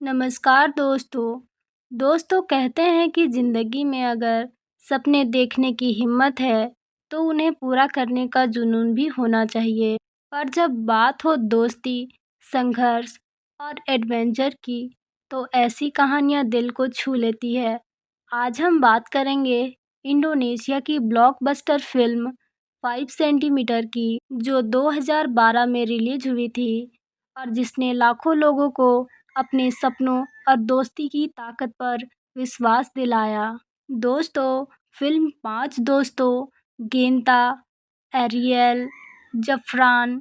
नमस्कार दोस्तों। कहते हैं कि ज़िंदगी में अगर सपने देखने की हिम्मत है तो उन्हें पूरा करने का जुनून भी होना चाहिए। पर जब बात हो दोस्ती, संघर्ष और एडवेंचर की तो ऐसी कहानियाँ दिल को छू लेती है। आज हम बात करेंगे इंडोनेशिया की ब्लॉकबस्टर फ़िल्म 5 सेंटीमीटर की, जो 2012 में रिलीज़ हुई थी और जिसने लाखों लोगों को अपने सपनों और दोस्ती की ताकत पर विश्वास दिलाया। दोस्तों, फिल्म 5 दोस्तों गेंता, एरियल, जफरान,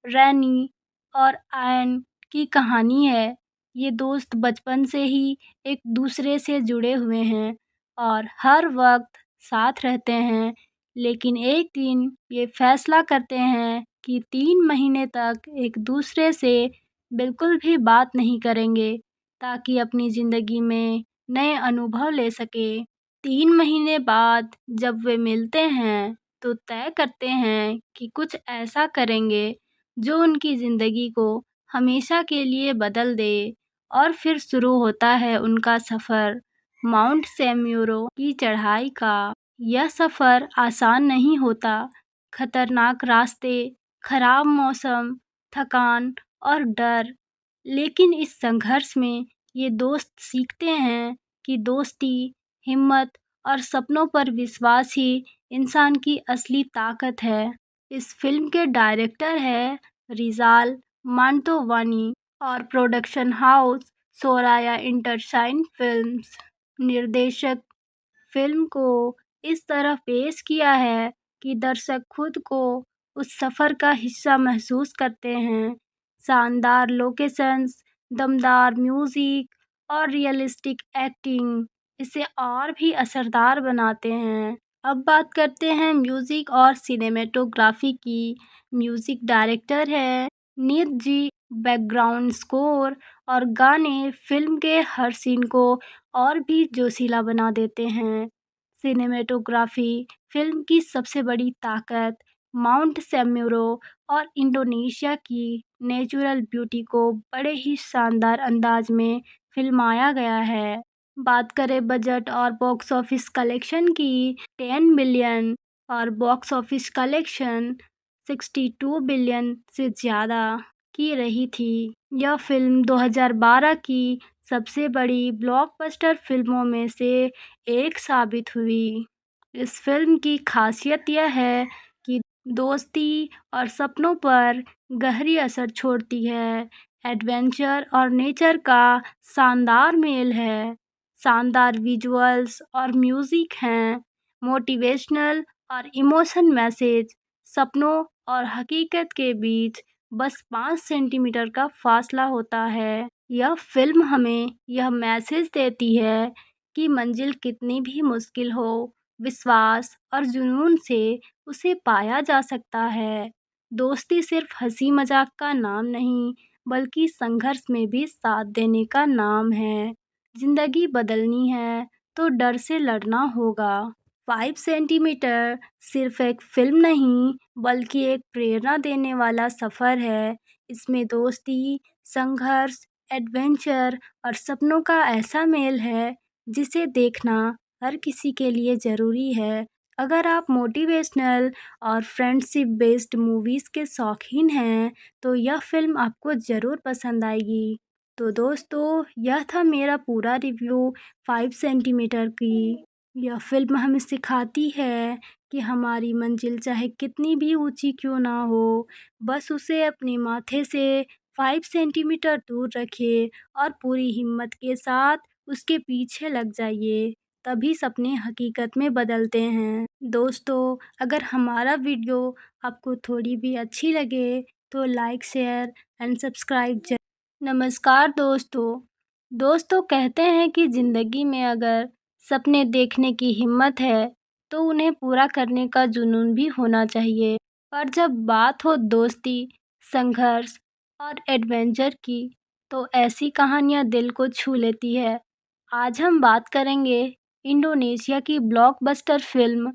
रैनी और आयन की कहानी है। ये दोस्त बचपन से ही एक दूसरे से जुड़े हुए हैं और हर वक्त साथ रहते हैं, लेकिन एक दिन ये फैसला करते हैं कि 3 महीने तक एक दूसरे से बिल्कुल भी बात नहीं करेंगे ताकि अपनी ज़िंदगी में नए अनुभव ले सके। 3 महीने बाद जब वे मिलते हैं तो तय करते हैं कि कुछ ऐसा करेंगे जो उनकी ज़िंदगी को हमेशा के लिए बदल दे। और फिर शुरू होता है उनका सफ़र माउंट सेम्यूरो की चढ़ाई का। यह सफ़र आसान नहीं होता। खतरनाक रास्ते, खराब मौसम, थकान और डर। लेकिन इस संघर्ष में ये दोस्त सीखते हैं कि दोस्ती, हिम्मत और सपनों पर विश्वास ही इंसान की असली ताकत है। इस फ़िल्म के डायरेक्टर हैं रिजाल मांटोवानी और प्रोडक्शन हाउस सोराया इंटरशाइन फिल्म्स। निर्देशक फ़िल्म को इस तरह पेश किया है कि दर्शक खुद को उस सफ़र का हिस्सा महसूस करते हैं। शानदार लोकेशंस, दमदार म्यूज़िक और रियलिस्टिक एक्टिंग इसे और भी असरदार बनाते हैं। अब बात करते हैं म्यूज़िक और सिनेमैटोग्राफी की। म्यूज़िक डायरेक्टर है नित जी। बैकग्राउंड स्कोर और गाने फ़िल्म के हर सीन को और भी जोशीला बना देते हैं। सिनेमैटोग्राफी फ़िल्म की सबसे बड़ी ताकत माउंट सेम्यूरो और इंडोनेशिया की नेचुरल ब्यूटी को बड़े ही शानदार अंदाज में फिल्माया गया है। बात करें बजट और बॉक्स ऑफिस कलेक्शन की, 10 बिलियन और बॉक्स ऑफिस कलेक्शन 62 बिलियन से ज़्यादा की रही थी। यह फ़िल्म 2012 की सबसे बड़ी ब्लॉकबस्टर फ़िल्मों में से एक साबित हुई। इस फ़िल्म की खासियत यह है कि दोस्ती और सपनों पर गहरी असर छोड़ती है। एडवेंचर और नेचर का शानदार मेल है। शानदार विजुअल्स और म्यूज़िक हैं। मोटिवेशनल और इमोशन मैसेज। सपनों और हकीकत के बीच बस 5 सेंटीमीटर का फासला होता है। यह फ़िल्म हमें यह मैसेज देती है कि मंजिल कितनी भी मुश्किल हो, विश्वास और जुनून से उसे पाया जा सकता है। दोस्ती सिर्फ हंसी मजाक का नाम नहीं, बल्कि संघर्ष में भी साथ देने का नाम है। जिंदगी बदलनी है तो डर से लड़ना होगा। 5 सेंटीमीटर सिर्फ एक फिल्म नहीं, बल्कि एक प्रेरणा देने वाला सफ़र है। इसमें दोस्ती, संघर्ष, एडवेंचर और सपनों का ऐसा मेल है जिसे देखना हर किसी के लिए ज़रूरी है। अगर आप मोटिवेशनल और फ्रेंडशिप बेस्ड मूवीज़ के शौकीन हैं तो यह फ़िल्म आपको ज़रूर पसंद आएगी। तो दोस्तों, यह था मेरा पूरा रिव्यू 5 सेंटीमीटर की। यह फ़िल्म हमें सिखाती है कि हमारी मंजिल चाहे कितनी भी ऊंची क्यों ना हो, बस उसे अपने माथे से 5 सेंटीमीटर दूर रखिए और पूरी हिम्मत के साथ उसके पीछे लग जाइए। तभी सपने हकीकत में बदलते हैं। दोस्तों, अगर हमारा वीडियो आपको थोड़ी भी अच्छी लगे तो लाइक, शेयर एंड सब्सक्राइब। नमस्कार दोस्तों। कहते हैं कि ज़िंदगी में अगर सपने देखने की हिम्मत है तो उन्हें पूरा करने का जुनून भी होना चाहिए। पर जब बात हो दोस्ती, संघर्ष और एडवेंचर की तो ऐसी कहानियाँ दिल को छू लेती है। आज हम बात करेंगे इंडोनेशिया की ब्लॉकबस्टर फ़िल्म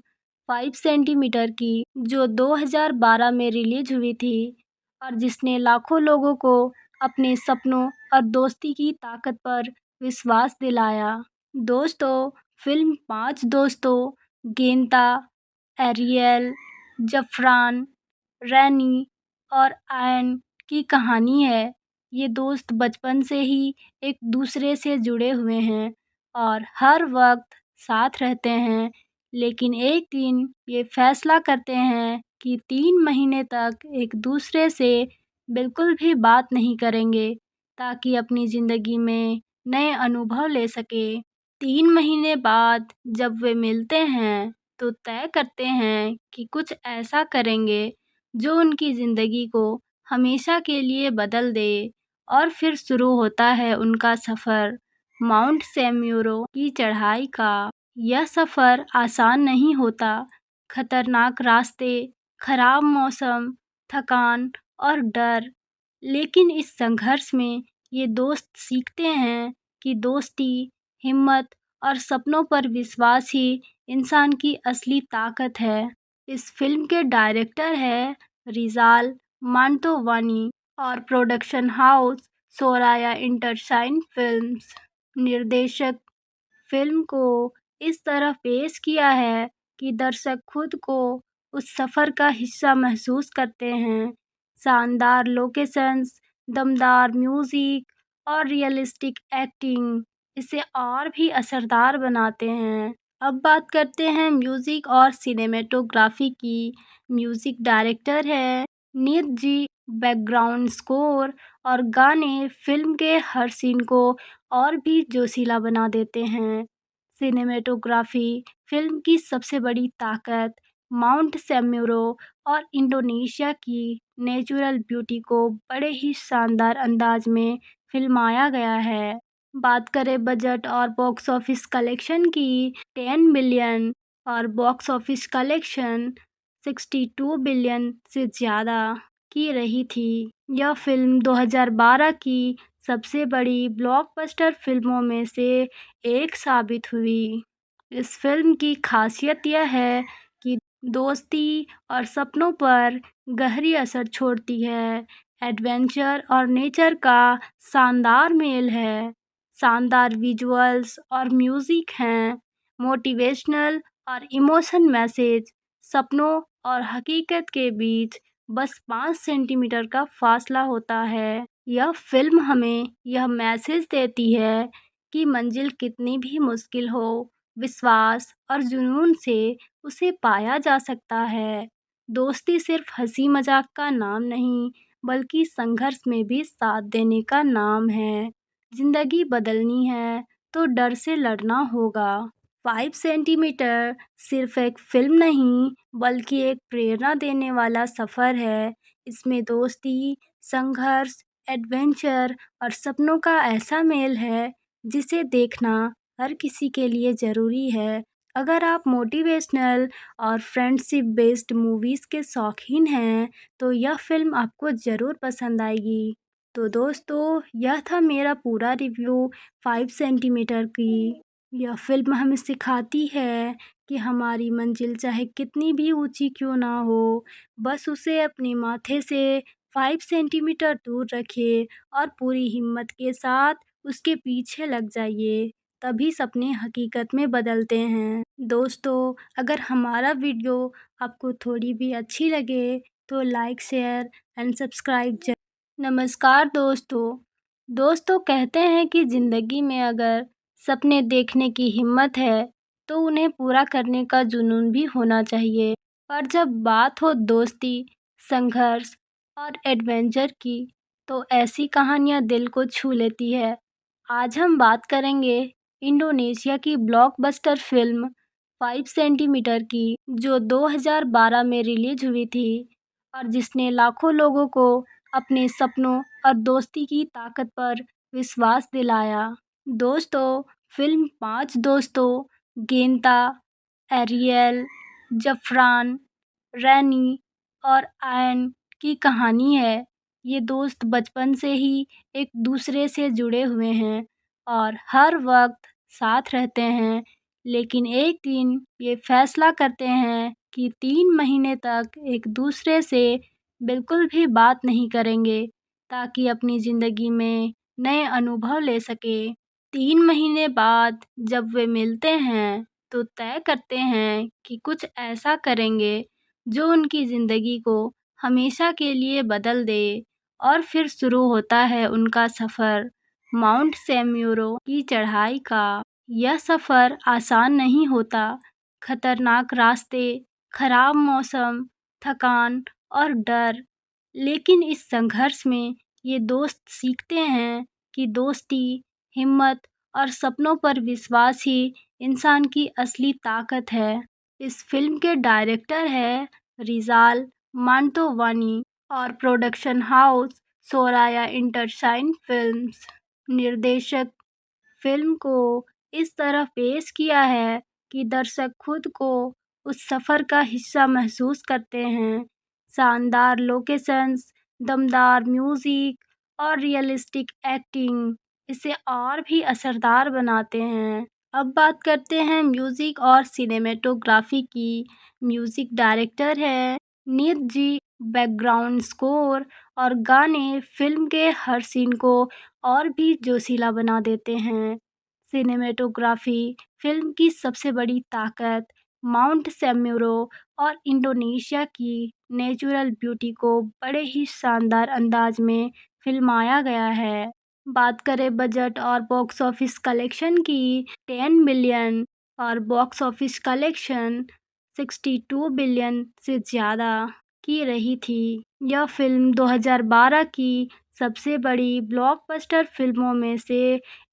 5 सेंटीमीटर की, जो 2012 में रिलीज़ हुई थी और जिसने लाखों लोगों को अपने सपनों और दोस्ती की ताकत पर विश्वास दिलाया। दोस्तों, फिल्म पाँच दोस्तों गेंता, एरियल, जफरान, रैनी और आयन की कहानी है। ये दोस्त बचपन से ही एक दूसरे से जुड़े हुए हैं और हर वक्त साथ रहते हैं, लेकिन एक दिन ये फैसला करते हैं कि 3 महीने तक एक दूसरे से बिल्कुल भी बात नहीं करेंगे, ताकि अपनी ज़िंदगी में नए अनुभव ले सके। 3 महीने बाद जब वे मिलते हैं तो तय करते हैं कि कुछ ऐसा करेंगे जो उनकी ज़िंदगी को हमेशा के लिए बदल दे। और फिर शुरू होता है उनका सफ़र माउंट सैम्यूरो की चढ़ाई का। यह सफ़र आसान नहीं होता। खतरनाक रास्ते, खराब मौसम, थकान और डर। लेकिन इस संघर्ष में ये दोस्त सीखते हैं कि दोस्ती, हिम्मत और सपनों पर विश्वास ही इंसान की असली ताकत है। इस फिल्म के डायरेक्टर है रिजाल मांटोवानी और प्रोडक्शन हाउस सोराया इंटरशाइन फिल्म्स। निर्देशक फिल्म को इस तरह पेश किया है कि दर्शक खुद को उस सफ़र का हिस्सा महसूस करते हैं। शानदार लोकेशंस, दमदार म्यूज़िक और रियलिस्टिक एक्टिंग इसे और भी असरदार बनाते हैं। अब बात करते हैं म्यूज़िक और सिनेमैटोग्राफी की। म्यूज़िक डायरेक्टर है नित जी। बैकग्राउंड स्कोर और गाने फिल्म के हर सीन को और भी जोशीला बना देते हैं। सिनेमैटोग्राफी फिल्म की सबसे बड़ी ताकत माउंट सैम्यूरो और इंडोनेशिया की नेचुरल ब्यूटी को बड़े ही शानदार अंदाज में फिल्माया गया है। बात करें बजट और बॉक्स ऑफिस कलेक्शन की, 10 बिलियन और बॉक्स ऑफिस कलेक्शन 62 बिलियन से ज़्यादा की रही थी। यह फिल्म 2012 की सबसे बड़ी ब्लॉकबस्टर फिल्मों में से एक साबित हुई। इस फिल्म की खासियत यह है कि दोस्ती और सपनों पर गहरी असर छोड़ती है। एडवेंचर और नेचर का शानदार मेल है। शानदार विजुअल्स और म्यूज़िक हैं। मोटिवेशनल और इमोशन मैसेज। सपनों और हकीकत के बीच बस 5 सेंटीमीटर का फासला होता है। यह फिल्म हमें यह मैसेज देती है कि मंजिल कितनी भी मुश्किल हो, विश्वास और जुनून से उसे पाया जा सकता है। दोस्ती सिर्फ हंसी मजाक का नाम नहीं, बल्कि संघर्ष में भी साथ देने का नाम है। जिंदगी बदलनी है तो डर से लड़ना होगा। 5 सेंटीमीटर सिर्फ एक फिल्म नहीं, बल्कि एक प्रेरणा देने वाला सफ़र है। इसमें दोस्ती, संघर्ष, एडवेंचर और सपनों का ऐसा मेल है जिसे देखना हर किसी के लिए ज़रूरी है। अगर आप मोटिवेशनल और फ्रेंडशिप बेस्ड मूवीज़ के शौकीन हैं, तो यह फ़िल्म आपको ज़रूर पसंद आएगी। तो दोस्तों, यह था मेरा पूरा रिव्यू 5 सेंटीमीटर की। यह फ़िल्म हमें सिखाती है कि हमारी मंजिल चाहे कितनी भी ऊँची क्यों ना हो, बस उसे अपने माथे से 5 सेंटीमीटर दूर रखिए और पूरी हिम्मत के साथ उसके पीछे लग जाइए। तभी सपने हकीकत में बदलते हैं। दोस्तों, अगर हमारा वीडियो आपको थोड़ी भी अच्छी लगे तो लाइक, शेयर एंड सब्सक्राइब नमस्कार दोस्तों। दोस्तों कहते हैं कि ज़िंदगी में अगर सपने देखने की हिम्मत है तो उन्हें पूरा करने का जुनून भी होना चाहिए। पर जब बात हो दोस्ती, संघर्ष और एडवेंचर की, तो ऐसी कहानियाँ दिल को छू लेती है। आज हम बात करेंगे इंडोनेशिया की ब्लॉकबस्टर फिल्म 5 सेंटीमीटर की, जो 2012 में रिलीज हुई थी और जिसने लाखों लोगों को अपने सपनों और दोस्ती की ताकत पर विश्वास दिलाया। दोस्तों, फिल्म पाँच दोस्तों गेंता, एरियल, जफरान, रैनी और आयन की कहानी है। ये दोस्त बचपन से ही एक दूसरे से जुड़े हुए हैं और हर वक्त साथ रहते हैं, लेकिन एक दिन ये फैसला करते हैं कि 3 महीने तक एक दूसरे से बिल्कुल भी बात नहीं करेंगे, ताकि अपनी ज़िंदगी में नए अनुभव ले सके। 3 महीने बाद जब वे मिलते हैं तो तय करते हैं कि कुछ ऐसा करेंगे जो उनकी ज़िंदगी को हमेशा के लिए बदल दे। और फिर शुरू होता है उनका सफ़र माउंट सैम्यूरो की चढ़ाई का। यह सफ़र आसान नहीं होता। खतरनाक रास्ते, खराब मौसम, थकान और डर। लेकिन इस संघर्ष में ये दोस्त सीखते हैं कि दोस्ती, हिम्मत और सपनों पर विश्वास ही इंसान की असली ताकत है। इस फिल्म के डायरेक्टर है रिजाल मांटोवानी और प्रोडक्शन हाउस सोराया इंटरशाइन फिल्म्स। निर्देशक फिल्म को इस तरह पेश किया है कि दर्शक खुद को उस सफ़र का हिस्सा महसूस करते हैं। शानदार लोकेशंस, दमदार म्यूज़िक और रियलिस्टिक एक्टिंग इसे और भी असरदार बनाते हैं। अब बात करते हैं म्यूज़िक और सिनेमैटोग्राफी की। म्यूज़िक डायरेक्टर है नित जी। बैकग्राउंड स्कोर और गाने फिल्म के हर सीन को और भी जोशीला बना देते हैं। सिनेमैटोग्राफी फिल्म की सबसे बड़ी ताकत माउंट सैम्यूरो और इंडोनेशिया की नेचुरल ब्यूटी को बड़े ही शानदार अंदाज में फिल्माया गया है। बात करें बजट और बॉक्स ऑफिस कलेक्शन की, 10 बिलियन और बॉक्स ऑफिस कलेक्शन 62 बिलियन से ज़्यादा की रही थी। यह फिल्म 2012 की सबसे बड़ी ब्लॉकबस्टर फिल्मों में से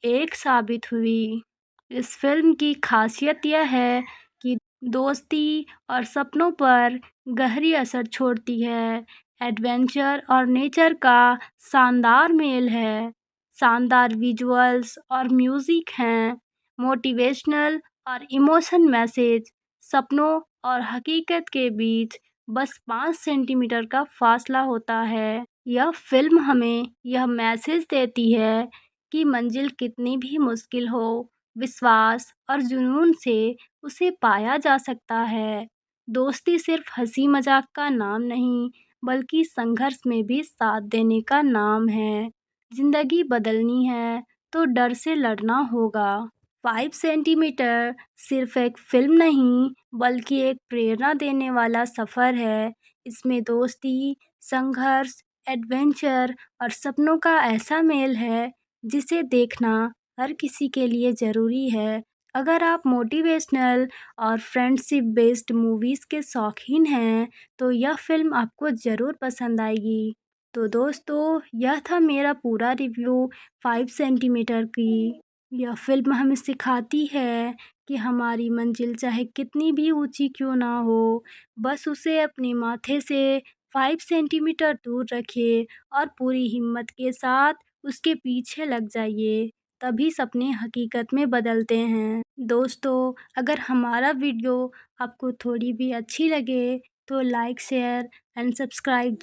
एक साबित हुई। इस फिल्म की खासियत यह है कि दोस्ती और सपनों पर गहरी असर छोड़ती है। एडवेंचर और नेचर का शानदार मेल है। शानदार विजुअल्स और म्यूज़िक हैं। मोटिवेशनल और इमोशन मैसेज। सपनों और हकीकत के बीच बस 5 सेंटीमीटर का फासला होता है। यह फिल्म हमें यह मैसेज देती है कि मंजिल कितनी भी मुश्किल हो, विश्वास और जुनून से उसे पाया जा सकता है। दोस्ती सिर्फ हंसी मजाक का नाम नहीं, बल्कि संघर्ष में भी साथ देने का नाम है। जिंदगी बदलनी है तो डर से लड़ना होगा। 5 सेंटीमीटर सिर्फ एक फिल्म नहीं, बल्कि एक प्रेरणा देने वाला सफ़र है। इसमें दोस्ती, संघर्ष, एडवेंचर और सपनों का ऐसा मेल है जिसे देखना हर किसी के लिए ज़रूरी है। अगर आप मोटिवेशनल और फ्रेंडशिप बेस्ड मूवीज़ के शौकीन हैं, तो यह फ़िल्म आपको ज़रूर पसंद आएगी। तो दोस्तों, यह था मेरा पूरा रिव्यू 5 सेंटीमीटर की। यह फ़िल्म हमें सिखाती है कि हमारी मंजिल चाहे कितनी भी ऊँची क्यों ना हो, बस उसे अपने माथे से 5 सेंटीमीटर दूर रखिए और पूरी हिम्मत के साथ उसके पीछे लग जाइए। तभी सपने हकीकत में बदलते हैं। दोस्तों, अगर हमारा वीडियो आपको थोड़ी भी अच्छी लगे तो लाइक, शेयर एंड सब्सक्राइब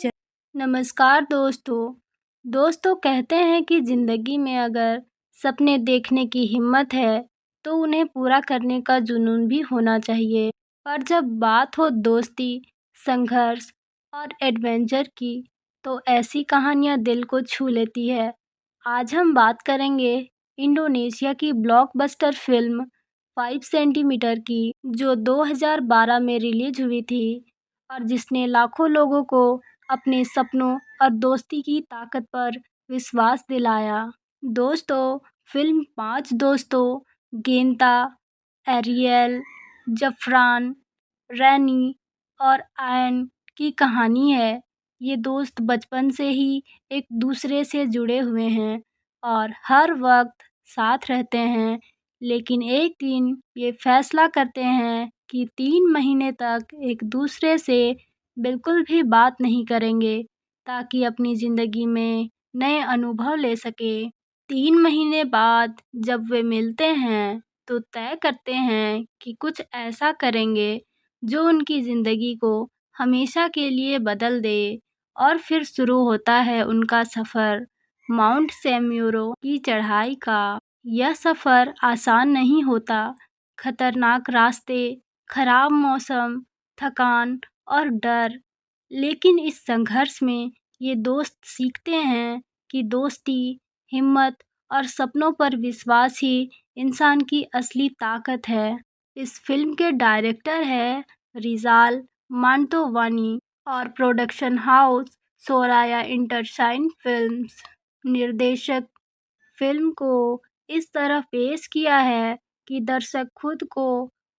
नमस्कार दोस्तों। दोस्तों कहते हैं कि ज़िंदगी में अगर सपने देखने की हिम्मत है तो उन्हें पूरा करने का जुनून भी होना चाहिए। पर जब बात हो दोस्ती, संघर्ष और एडवेंचर की, तो ऐसी कहानियाँ दिल को छू लेती है। आज हम बात करेंगे इंडोनेशिया की ब्लॉकबस्टर फिल्म 5 सेंटीमीटर की, जो 2012 में रिलीज हुई थी और जिसने लाखों लोगों को अपने सपनों और दोस्ती की ताकत पर विश्वास दिलाया। दोस्तों, फिल्म 5 दोस्तों गेंता, एरियल, जफरान, रैनी और आयन की कहानी है। ये दोस्त बचपन से ही एक दूसरे से जुड़े हुए हैं और हर वक्त साथ रहते हैं। लेकिन एक दिन ये फैसला करते हैं कि 3 महीने तक एक दूसरे से बिल्कुल भी बात नहीं करेंगे, ताकि अपनी ज़िंदगी में नए अनुभव ले सके। 3 महीने बाद जब वे मिलते हैं तो तय करते हैं कि कुछ ऐसा करेंगे जो उनकी ज़िंदगी को हमेशा के लिए बदल दे। और फिर शुरू होता है उनका सफ़र माउंट सैम्यूरो की चढ़ाई का। यह सफ़र आसान नहीं होता। खतरनाक रास्ते, खराब मौसम, थकान और डर। लेकिन इस संघर्ष में ये दोस्त सीखते हैं कि दोस्ती, हिम्मत और सपनों पर विश्वास ही इंसान की असली ताकत है। इस फिल्म के डायरेक्टर है रिजाल मांटोवानी और प्रोडक्शन हाउस सोराया इंटरशाइन फिल्म्स। निर्देशक फिल्म को इस तरह पेश किया है कि दर्शक खुद को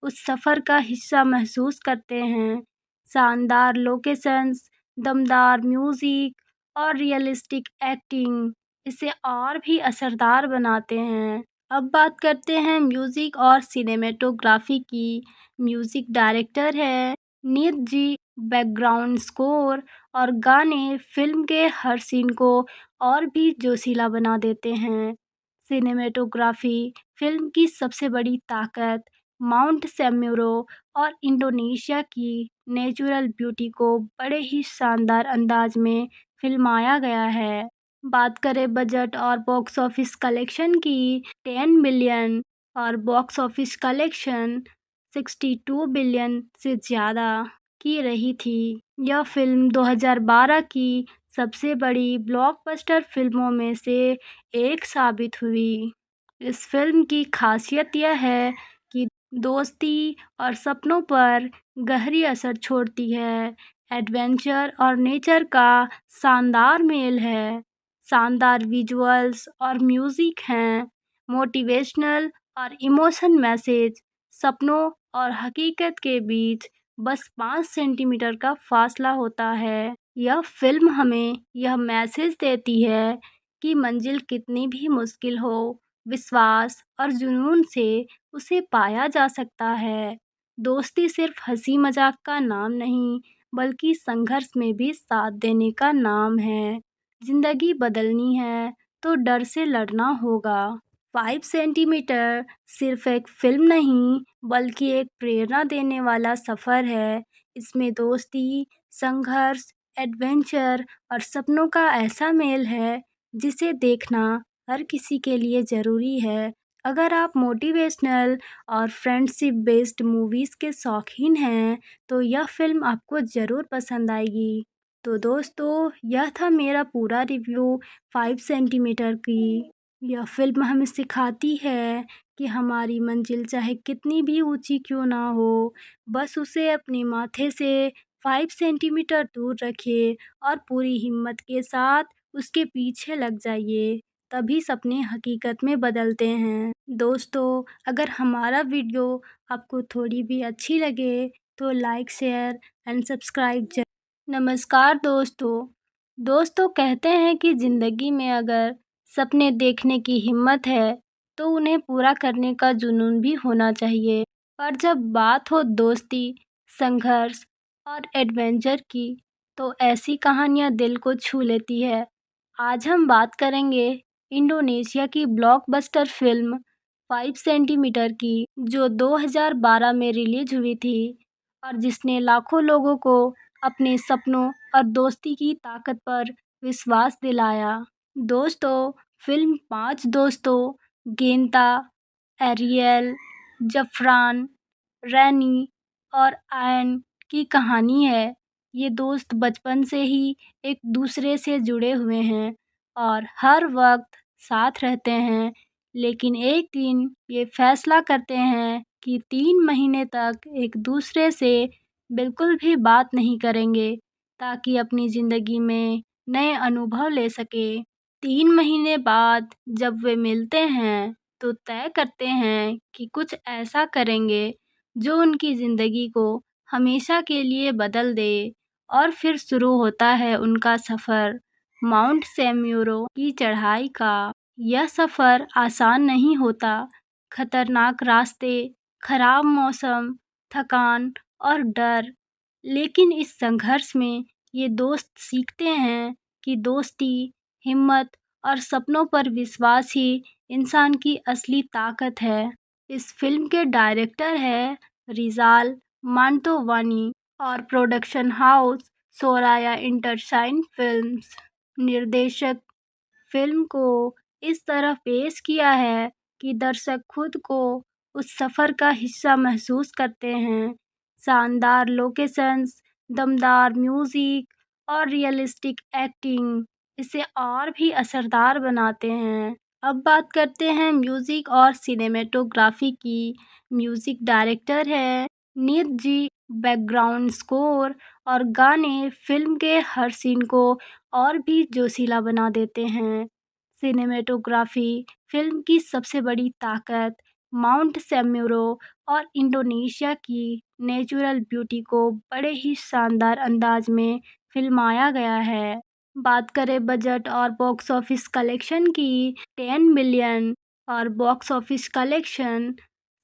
उस सफ़र का हिस्सा महसूस करते हैं। शानदार लोकेशंस, दमदार म्यूज़िक और रियलिस्टिक एक्टिंग इसे और भी असरदार बनाते हैं। अब बात करते हैं म्यूज़िक और सिनेमैटोग्राफी की। म्यूज़िक डायरेक्टर है नीत जी। बैकग्राउंड स्कोर और गाने फिल्म के हर सीन को और भी जोशीला बना देते हैं। सिनेमैटोग्राफी फिल्म की सबसे बड़ी ताकत माउंट सैम्यूरो और इंडोनेशिया की नेचुरल ब्यूटी को बड़े ही शानदार अंदाज में फिल्माया गया है। बात करें बजट और बॉक्स ऑफिस कलेक्शन की, 10 बिलियन और बॉक्स ऑफिस कलेक्शन 62 बिलियन से ज़्यादा की रही थी। यह फिल्म 2012 की सबसे बड़ी ब्लॉकबस्टर फिल्मों में से एक साबित हुई। इस फिल्म की खासियत यह है कि दोस्ती और सपनों पर गहरी असर छोड़ती है। एडवेंचर और नेचर का शानदार मेल है। शानदार विजुअल्स और म्यूज़िक हैं। मोटिवेशनल और इमोशन मैसेज। सपनों और हकीकत के बीच बस 5 सेंटीमीटर का फासला होता है। यह फिल्म हमें यह मैसेज देती है कि मंजिल कितनी भी मुश्किल हो, विश्वास और जुनून से उसे पाया जा सकता है। दोस्ती सिर्फ हंसी मजाक का नाम नहीं, बल्कि संघर्ष में भी साथ देने का नाम है। जिंदगी बदलनी है तो डर से लड़ना होगा। 5 सेंटीमीटर सिर्फ एक फिल्म नहीं, बल्कि एक प्रेरणा देने वाला सफ़र है। इसमें दोस्ती, संघर्ष, एडवेंचर और सपनों का ऐसा मेल है जिसे देखना हर किसी के लिए ज़रूरी है। अगर आप मोटिवेशनल और फ्रेंडशिप बेस्ड मूवीज़ के शौकीन हैं, तो यह फ़िल्म आपको ज़रूर पसंद आएगी। तो दोस्तों, यह था मेरा पूरा रिव्यू 5 सेंटीमीटर की। यह फ़िल्म हमें सिखाती है कि हमारी मंजिल चाहे कितनी भी ऊँची क्यों ना हो, बस उसे अपने माथे से 5 सेंटीमीटर दूर रखिए और पूरी हिम्मत के साथ उसके पीछे लग जाइए। तभी सपने हकीकत में बदलते हैं। दोस्तों, अगर हमारा वीडियो आपको थोड़ी भी अच्छी लगे, तो लाइक, शेयर एंड सब्सक्राइब नमस्कार दोस्तों। दोस्तों कहते हैं कि ज़िंदगी में अगर सपने देखने की हिम्मत है, तो उन्हें पूरा करने का जुनून भी होना चाहिए। पर जब बात हो दोस्ती, संघर्ष और एडवेंचर की, तो ऐसी कहानियाँ दिल को छू लेती है। आज हम बात करेंगे इंडोनेशिया की ब्लॉकबस्टर फिल्म 5 सेंटीमीटर की, जो 2012 में रिलीज हुई थी और जिसने लाखों लोगों को अपने सपनों और दोस्ती की ताकत पर विश्वास दिलाया। दोस्तों, फिल्म 5 दोस्तों गेंता, एरियल, जफरान, रैनी और आयन की कहानी है। ये दोस्त बचपन से ही एक दूसरे से जुड़े हुए हैं और हर वक्त साथ रहते हैं। लेकिन एक दिन ये फैसला करते हैं कि 3 महीने तक एक दूसरे से बिल्कुल भी बात नहीं करेंगे, ताकि अपनी ज़िंदगी में नए अनुभव ले सके। 3 महीने बाद जब वे मिलते हैं, तो तय करते हैं कि कुछ ऐसा करेंगे जो उनकी ज़िंदगी को हमेशा के लिए बदल दे। और फिर शुरू होता है उनका सफ़र माउंट सैम्यूरो की चढ़ाई का। यह सफ़र आसान नहीं होता। खतरनाक रास्ते, खराब मौसम, थकान और डर। लेकिन इस संघर्ष में ये दोस्त सीखते हैं कि दोस्ती, हिम्मत और सपनों पर विश्वास ही इंसान की असली ताकत है। इस फिल्म के डायरेक्टर है रिजाल मांटोवानी और प्रोडक्शन हाउस सोराया इंटरशाइन फिल्म्स। निर्देशक फिल्म को इस तरह पेश किया है कि दर्शक खुद को उस सफ़र का हिस्सा महसूस करते हैं। शानदार लोकेशंस, दमदार म्यूज़िक और रियलिस्टिक एक्टिंग इसे और भी असरदार बनाते हैं। अब बात करते हैं म्यूज़िक और सिनेमैटोग्राफी की। म्यूज़िक डायरेक्टर है नीत जी। बैकग्राउंड स्कोर और गाने फ़िल्म के हर सीन को और भी जोशीला बना देते हैं। सिनेमैटोग्राफी फ़िल्म की सबसे बड़ी ताकत माउंट सैम्यूरो और इंडोनेशिया की नेचुरल ब्यूटी को बड़े ही शानदार अंदाज में फिल्माया गया है। बात करें बजट और बॉक्स ऑफिस कलेक्शन की, 10 बिलियन और बॉक्स ऑफिस कलेक्शन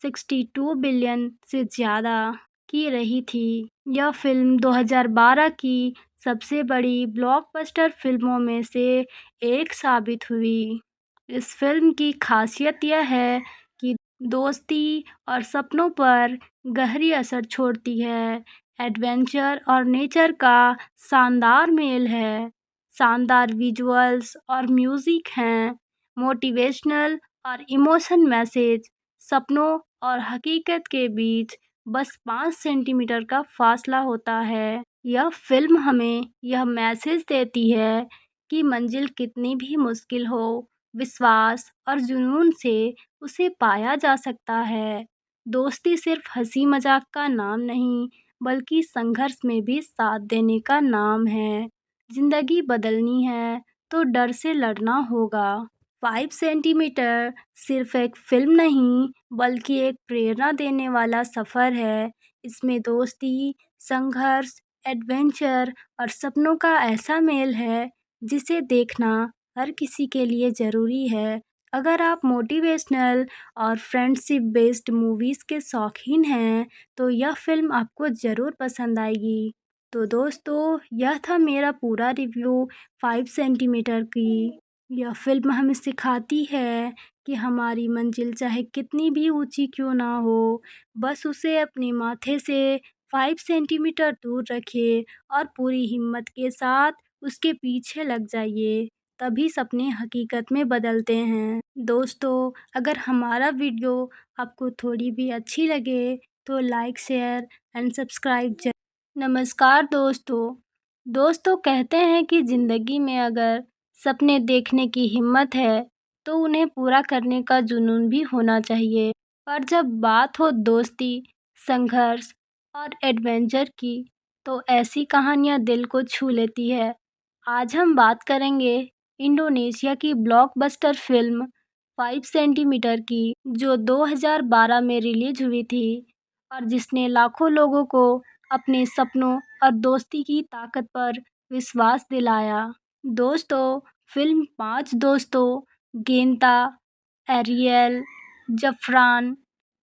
62 बिलियन से ज़्यादा की रही थी। यह फिल्म 2012 की सबसे बड़ी ब्लॉकबस्टर फिल्मों में से एक साबित हुई। इस फिल्म की खासियत यह है कि दोस्ती और सपनों पर गहरी असर छोड़ती है। एडवेंचर और नेचर का शानदार मेल है। शानदार विजुअल्स और म्यूजिक हैं। मोटिवेशनल और इमोशन मैसेज। सपनों और हकीकत के बीच बस 5 सेंटीमीटर का फासला होता है। यह फिल्म हमें यह मैसेज देती है कि मंजिल कितनी भी मुश्किल हो, विश्वास और जुनून से उसे पाया जा सकता है। दोस्ती सिर्फ हंसी मजाक का नाम नहीं, बल्कि संघर्ष में भी साथ देने का नाम है। जिंदगी बदलनी है तो डर से लड़ना होगा। 5 सेंटीमीटर सिर्फ एक फिल्म नहीं, बल्कि एक प्रेरणा देने वाला सफ़र है। इसमें दोस्ती, संघर्ष, एडवेंचर और सपनों का ऐसा मेल है जिसे देखना हर किसी के लिए ज़रूरी है। अगर आप मोटिवेशनल और फ्रेंडशिप बेस्ड मूवीज़ के शौकीन हैं, तो यह फ़िल्म आपको ज़रूर पसंद आएगी। तो दोस्तों, यह था मेरा पूरा रिव्यू 5 सेंटीमीटर की। यह फ़िल्म हमें सिखाती है कि हमारी मंजिल चाहे कितनी भी ऊँची क्यों ना हो, बस उसे अपने माथे से 5 सेंटीमीटर दूर रखिए और पूरी हिम्मत के साथ उसके पीछे लग जाइए। तभी सपने हकीकत में बदलते हैं। दोस्तों, अगर हमारा वीडियो आपको थोड़ी भी अच्छी लगे, तो लाइक, शेयर एंड सब्सक्राइब नमस्कार दोस्तों। दोस्तों कहते हैं कि ज़िंदगी में अगर सपने देखने की हिम्मत है, तो उन्हें पूरा करने का जुनून भी होना चाहिए। पर जब बात हो दोस्ती, संघर्ष और एडवेंचर की, तो ऐसी कहानियाँ दिल को छू लेती है। आज हम बात करेंगे इंडोनेशिया की ब्लॉकबस्टर फिल्म 5 सेंटीमीटर की, जो 2012 में रिलीज हुई थी और जिसने लाखों लोगों को अपने सपनों और दोस्ती की ताकत पर विश्वास दिलाया। दोस्तों, फिल्म 5 दोस्तों गेंता, एरियल, जफरान,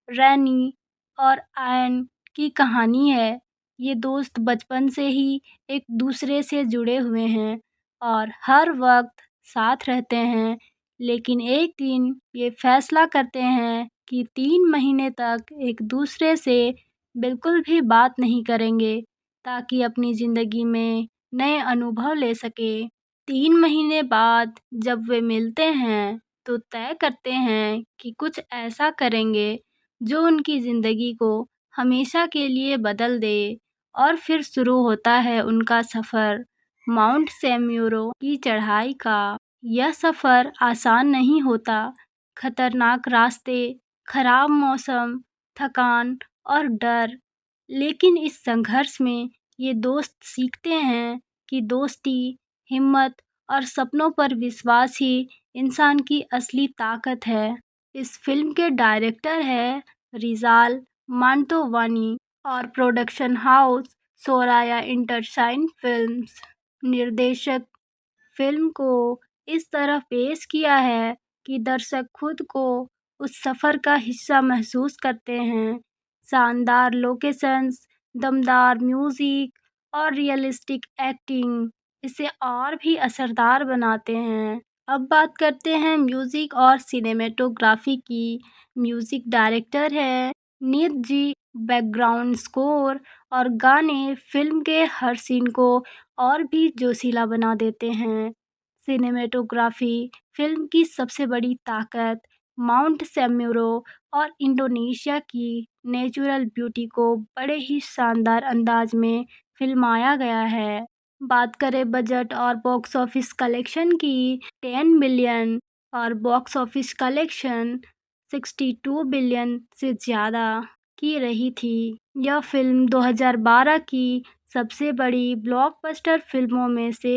रैनी और आयन की कहानी है। ये दोस्त बचपन से ही एक दूसरे से जुड़े हुए हैं और हर वक्त साथ रहते हैं। लेकिन एक दिन ये फैसला करते हैं कि 3 महीने तक एक दूसरे से बिल्कुल भी बात नहीं करेंगे, ताकि अपनी ज़िंदगी में नए अनुभव ले सके। 3 महीने बाद जब वे मिलते हैं, तो तय करते हैं कि कुछ ऐसा करेंगे जो उनकी ज़िंदगी को हमेशा के लिए बदल दे। और फिर शुरू होता है उनका सफ़र माउंट सैम्यूरो की चढ़ाई का। यह सफ़र आसान नहीं होता। खतरनाक रास्ते, खराब मौसम, थकान और डर। लेकिन इस संघर्ष में ये दोस्त सीखते हैं कि दोस्ती, हिम्मत और सपनों पर विश्वास ही इंसान की असली ताकत है। इस फिल्म के डायरेक्टर है रिजाल मांटोवानी और प्रोडक्शन हाउस सोराया इंटरशाइन फिल्म्स। निर्देशक फिल्म को इस तरह पेश किया है कि दर्शक खुद को उस सफ़र का हिस्सा महसूस करते हैं। शानदार लोकेशंस, दमदार म्यूज़िक और रियलिस्टिक एक्टिंग इसे और भी असरदार बनाते हैं। अब बात करते हैं म्यूज़िक और सिनेमैटोग्राफी की। म्यूज़िक डायरेक्टर है नीत जी। बैकग्राउंड स्कोर और गाने फ़िल्म के हर सीन को और भी जोशीला बना देते हैं। सिनेमैटोग्राफी फ़िल्म की सबसे बड़ी ताकत माउंट सैम्यूरो और इंडोनेशिया की नेचुरल ब्यूटी को बड़े ही शानदार अंदाज में फिल्माया गया है। बात करें बजट और बॉक्स ऑफिस कलेक्शन की, 10 बिलियन और बॉक्स ऑफिस कलेक्शन 62 बिलियन से ज़्यादा की रही थी। यह फिल्म 2012 की सबसे बड़ी ब्लॉकबस्टर फिल्मों में से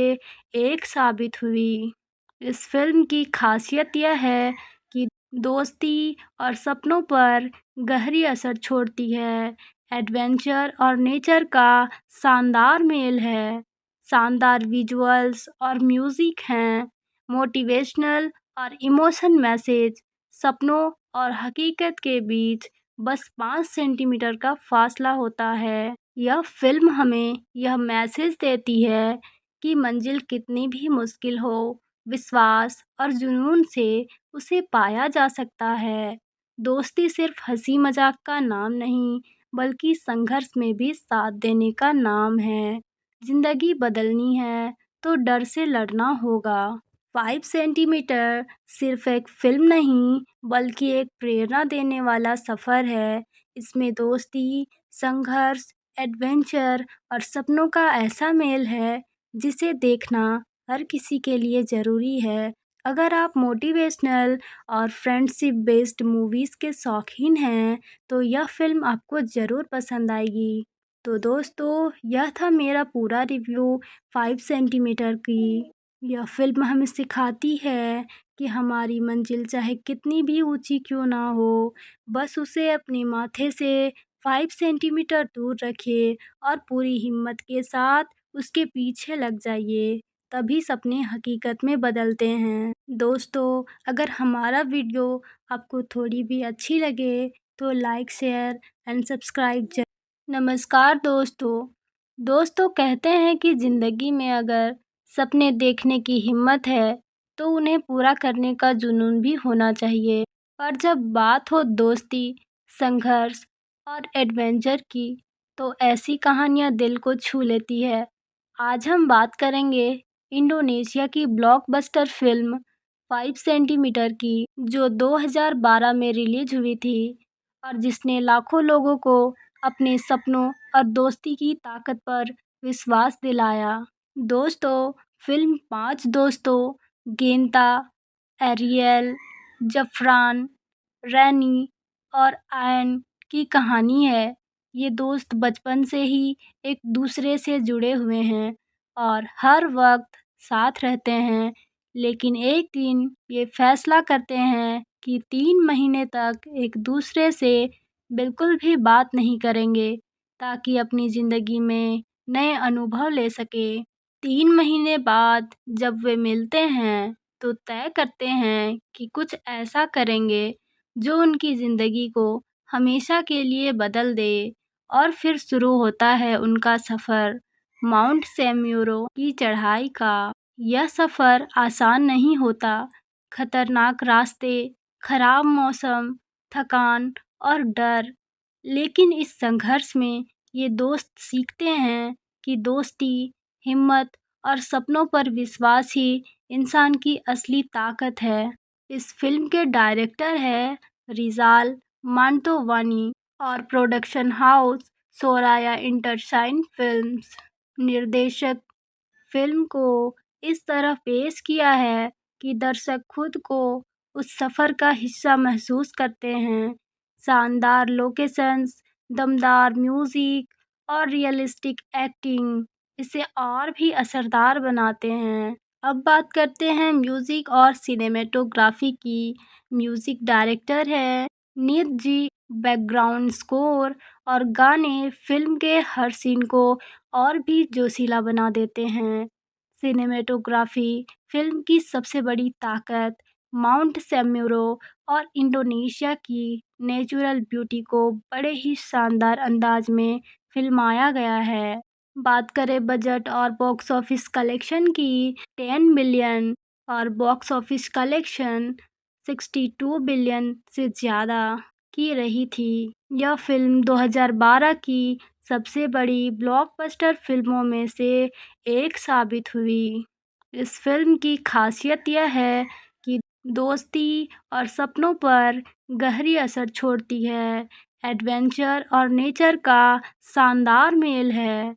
एक साबित हुई। इस फिल्म की खासियत यह है कि दोस्ती और सपनों पर गहरी असर छोड़ती है। एडवेंचर और नेचर का शानदार मेल है। शानदार विजुअल्स और म्यूजिक हैं। मोटिवेशनल और इमोशन मैसेज। सपनों और हकीकत के बीच बस 5 सेंटीमीटर का फासला होता है। यह फिल्म हमें यह मैसेज देती है कि मंजिल कितनी भी मुश्किल हो, विश्वास और जुनून से उसे पाया जा सकता है। दोस्ती सिर्फ हंसी मजाक का नाम नहीं, बल्कि संघर्ष में भी साथ देने का नाम है। जिंदगी बदलनी है तो डर से लड़ना होगा। 5 सेंटीमीटर सिर्फ एक फिल्म नहीं, बल्कि एक प्रेरणा देने वाला सफ़र है। इसमें दोस्ती, संघर्ष, एडवेंचर और सपनों का ऐसा मेल है जिसे देखना हर किसी के लिए ज़रूरी है। अगर आप मोटिवेशनल और फ्रेंडशिप बेस्ड मूवीज़ के शौकीन हैं, तो यह फ़िल्म आपको ज़रूर पसंद आएगी। तो दोस्तों, यह था मेरा पूरा रिव्यू 5 सेंटीमीटर की। यह फ़िल्म हमें सिखाती है कि हमारी मंजिल चाहे कितनी भी ऊँची क्यों ना हो, बस उसे अपने माथे से 5 सेंटीमीटर दूर रखिए और पूरी हिम्मत के साथ उसके पीछे लग जाइए, तभी सपने हकीकत में बदलते हैं। दोस्तों, अगर हमारा वीडियो आपको थोड़ी भी अच्छी लगे, तो लाइक, शेयर एंड सब्सक्राइब नमस्कार दोस्तों। दोस्तों कहते हैं कि ज़िंदगी में अगर सपने देखने की हिम्मत है, तो उन्हें पूरा करने का जुनून भी होना चाहिए। पर जब बात हो दोस्ती, संघर्ष और एडवेंचर की, तो ऐसी कहानियाँ दिल को छू लेती है। आज हम बात करेंगे इंडोनेशिया की ब्लॉकबस्टर फिल्म 5 सेंटीमीटर की, जो 2012 में रिलीज हुई थी और जिसने लाखों लोगों को अपने सपनों और दोस्ती की ताकत पर विश्वास दिलाया। दोस्तों, फिल्म 5 दोस्तों गेंता, एरियल, जफरान, रैनी और आयन की कहानी है। ये दोस्त बचपन से ही एक दूसरे से जुड़े हुए हैं और हर वक्त साथ रहते हैं, लेकिन एक दिन ये फैसला करते हैं कि 3 महीने तक एक दूसरे से बिल्कुल भी बात नहीं करेंगे, ताकि अपनी ज़िंदगी में नए अनुभव ले सके। 3 महीने बाद जब वे मिलते हैं, तो तय करते हैं कि कुछ ऐसा करेंगे जो उनकी ज़िंदगी को हमेशा के लिए बदल दे। और फिर शुरू होता है उनका सफ़र माउंट सेम्यूरो की चढ़ाई का। यह सफ़र आसान नहीं होता। खतरनाक रास्ते, खराब मौसम, थकान और डर। लेकिन इस संघर्ष में ये दोस्त सीखते हैं कि दोस्ती, हिम्मत और सपनों पर विश्वास ही इंसान की असली ताकत है। इस फिल्म के डायरेक्टर है रिजाल मांटोवानी और प्रोडक्शन हाउस सोराया इंटरशाइन फिल्म्स। निर्देशक फिल्म को इस तरह पेश किया है कि दर्शक खुद को उस सफ़र का हिस्सा महसूस करते हैं। शानदार लोकेशंस, दमदार म्यूज़िक और रियलिस्टिक एक्टिंग इसे और भी असरदार बनाते हैं। अब बात करते हैं म्यूज़िक और सिनेमैटोग्राफी की। म्यूज़िक डायरेक्टर है नित जी। बैकग्राउंड स्कोर और गाने फिल्म के हर सीन को और भी जोशीला बना देते हैं। सिनेमैटोग्राफी फिल्म की सबसे बड़ी ताकत माउंट सेम्यूरो और इंडोनेशिया की नेचुरल ब्यूटी को बड़े ही शानदार अंदाज में फिल्माया गया है। बात करें बजट और बॉक्स ऑफिस कलेक्शन की, 10 बिलियन और बॉक्स ऑफिस कलेक्शन 62 बिलियन से ज़्यादा की रही थी। यह फिल्म 2012 की सबसे बड़ी ब्लॉकबस्टर फिल्मों में से एक साबित हुई। इस फिल्म की खासियत यह है कि दोस्ती और सपनों पर गहरी असर छोड़ती है। एडवेंचर और नेचर का शानदार मेल है।